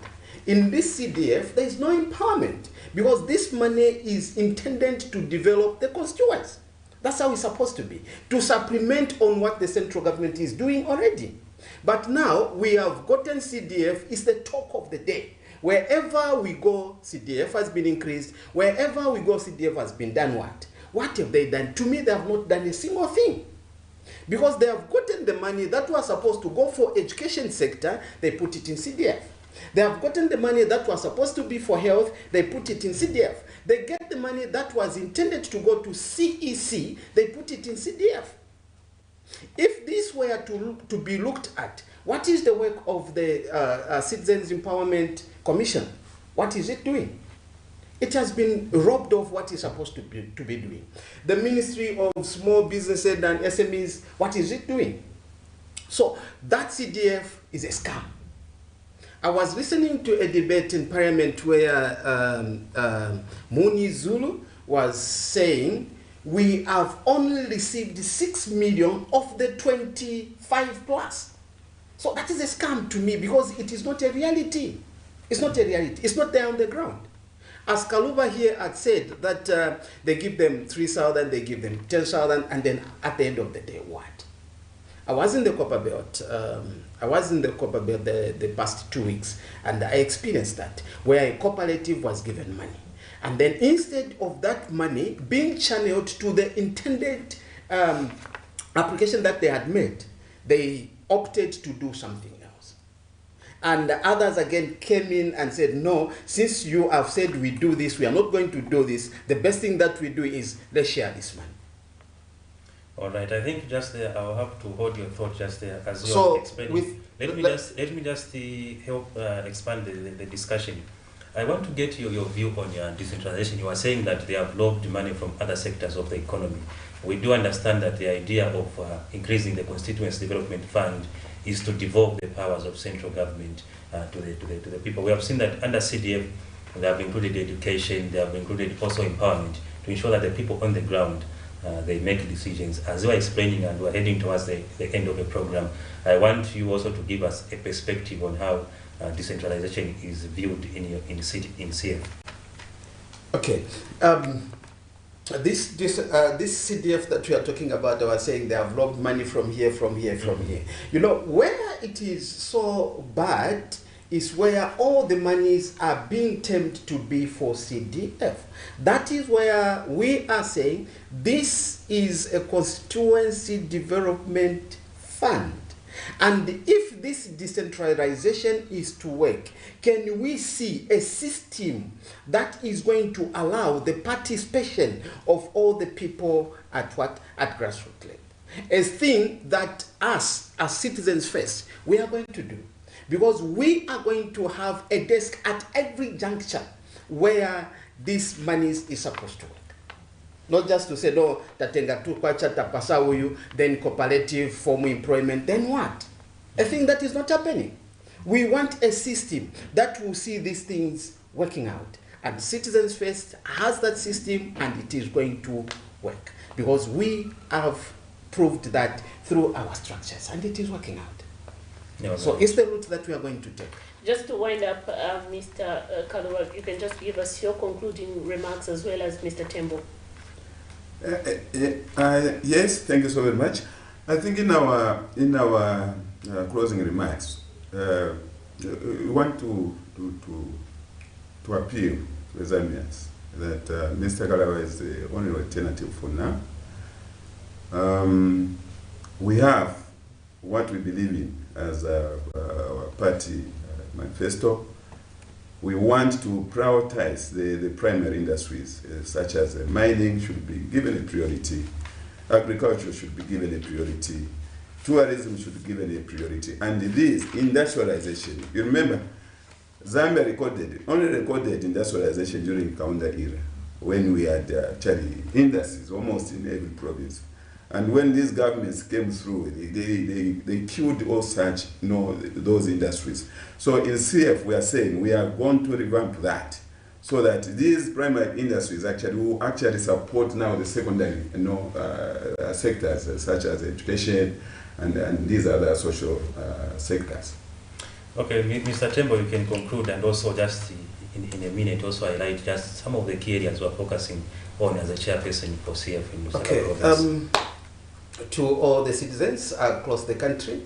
In this CDF, there is no empowerment, because this money is intended to develop the constituents. That's how it's supposed to be, to supplement on what the central government is doing already. But now we have gotten CDF, is the talk of the day. Wherever we go, CDF has been increased. Wherever we go, CDF has been done what? What have they done? To me, they have not done a single thing. Because they have gotten the money that was supposed to go for education sector, they put it in CDF. They have gotten the money that was supposed to be for health, they put it in CDF. They get the money that was intended to go to CEC, they put it in CDF. If this were to be looked at, what is the work of the Citizens Empowerment Commission? What is it doing? It has been robbed of what it's supposed to be doing. The Ministry of Small Businesses and SMEs, what is it doing? So that CDF is a scam. I was listening to a debate in Parliament where Muni Zulu was saying, we have only received 6 million of the 25 plus. So that is a scam to me, because it is not a reality. It's not a reality. It's not there on the ground. As Kaluba here had said, that they give them 3,000, they give them 10,000, and then at the end of the day, what? I was in the Copper Belt. The past 2 weeks, and I experienced that, where a cooperative was given money. And then instead of that money being channeled to the intended application that they had made, they opted to do something else. And others again came in and said, no, since you have said we do this, we are not going to do this. The best thing that we do is let's share this money. All right, I think just there, I'll have to hold your thought just there as you are explaining. Let me just help expand the discussion. I want to get your view on your decentralization. You are saying that they have lobbed money from other sectors of the economy. We do understand that the idea of increasing the Constituency Development Fund is to devolve the powers of central government to the people. We have seen that under CDF, they have included education, they have included also empowerment to ensure that the people on the ground they make decisions. As you are explaining, and we're heading towards the end of the program, I want you also to give us a perspective on how decentralization is viewed in CF. Okay. This CDF that we are talking about, I was saying they have robbed money from here. You know, where it is so bad is where all the monies are being termed to be for CDF. That is where we are saying this is a constituency development fund. And if this decentralization is to work, can we see a system that is going to allow the participation of all the people at grassroots level? A thing that us, as citizens first, we are going to do. Because we are going to have a desk at every juncture where this money is supposed to work. Not just to say, no, tatenga tu kwacha tapasa uyu, then cooperative, formal employment, then what? A thing that is not happening. We want a system that will see these things working out. And Citizens First has that system, and it is going to work. Because we have proved that through our structures, and it is working out. Yeah, so it's the route that we are going to take. Just to wind up, Mr. Kalua, you can just give us your concluding remarks as well as Mr. Tembo. Yes, thank you so very much. I think in our closing remarks, we want to appeal to the Zambians that Mr. Kalua is the only alternative for now. We have what we believe in as our party manifesto. We want to prioritize the primary industries, such as mining should be given a priority, agriculture should be given a priority, tourism should be given a priority, and this industrialization. You remember, Zambia only recorded industrialization during Kaunda era, when we had actually industries almost in every province. And when these governments came through, they killed all such, those industries. So in CF, we are saying we are going to revamp that, so that these primary industries will support now the secondary, sectors such as education and these other social sectors. Okay, Mr. Tembo, you can conclude, and also just in a minute also highlight just some of the key areas we're focusing on as a chairperson for CF in Lusaka province. To all the citizens across the country,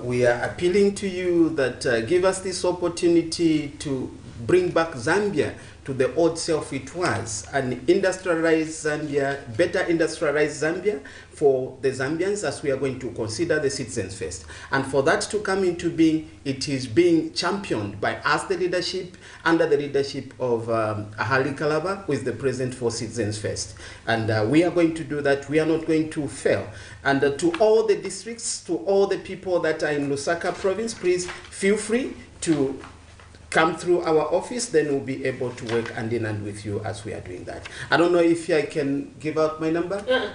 we are appealing to you that give us this opportunity to bring back Zambia to the old self it was, an industrialized Zambia, better industrialized Zambia for the Zambians, as we are going to consider the Citizens First. And for that to come into being, it is being championed by us, the leadership, under the leadership of Ahali Kalaba, who is the president for Citizens First. And we are going to do that. We are not going to fail. And to all the districts, to all the people that are in Lusaka province, please feel free to come through our office, then we'll be able to work hand in hand with you as we are doing that. I don't know if I can give out my number. No.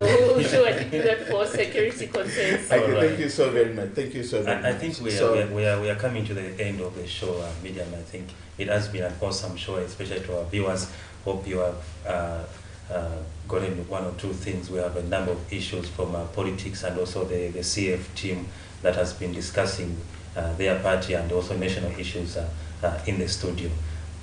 We'll sure I can do that for security concerns. Thank you so very much. Thank you so very much. I think we are coming to the end of the show, Medium. I think it has been an awesome show, especially to our viewers. Hope you have gotten one or two things. We have a number of issues from politics and also the CF team that has been discussing their party and also national issues in the studio.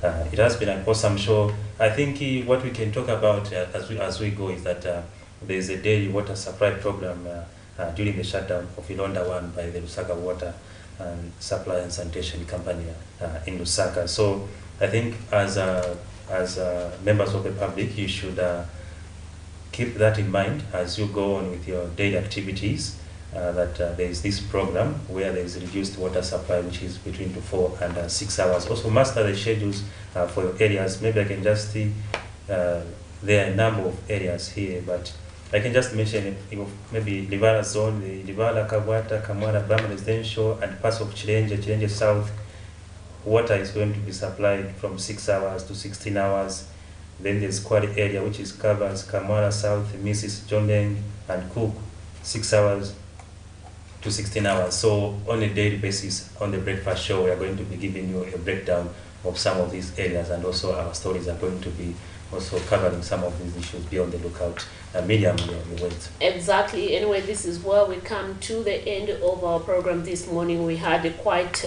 It has been an awesome show. I think what we can talk about as we go is that there is a daily water supply program during the shutdown of Ilonda 1 by the Lusaka Water and Supply and Sanitation Company in Lusaka. So I think as members of the public, you should keep that in mind as you go on with your daily activities. That there is this program where there is reduced water supply, which is between 4 and 6 hours. Also master the schedules for your areas. Maybe I can just see, there are a number of areas here, but I can just mention maybe Livala Zone, the Livala, Kawata, Kamwara, Bama Residential, and parts of Chilenje South. Water is going to be supplied from 6 hours to 16 hours. Then there's Kwari area, which is covers Kamwara South, Mrs. Jondeng, and Cook, 6 hours to 16 hours. So on a daily basis on the breakfast show, we are going to be giving you a breakdown of some of these areas, and also our stories are going to be also covering some of these issues. Be on the lookout. Medium, you wait. Exactly. Anyway, this is where we come to the end of our program this morning. We had a quite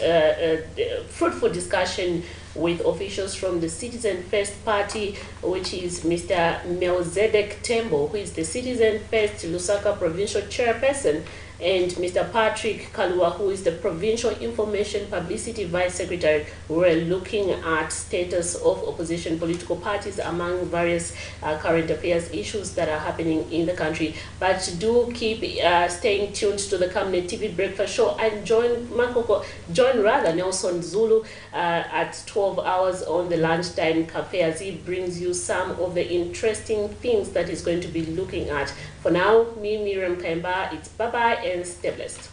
fruitful discussion with officials from the Citizen First Party, which is Mr. Melzedek Tembo, who is the Citizen First Lusaka Provincial Chairperson, and Mr. Patrick Kalua, who is the Provincial Information Publicity Vice Secretary. We're looking at status of opposition political parties among various current affairs issues that are happening in the country. But do keep staying tuned to the Camnet TV Breakfast Show, and join Nelson Zulu at 12 hours on the lunchtime cafe, as he brings you some of the interesting things that he's going to be looking at. For now, me, Miriam Kaimba, it's bye-bye and stay blessed.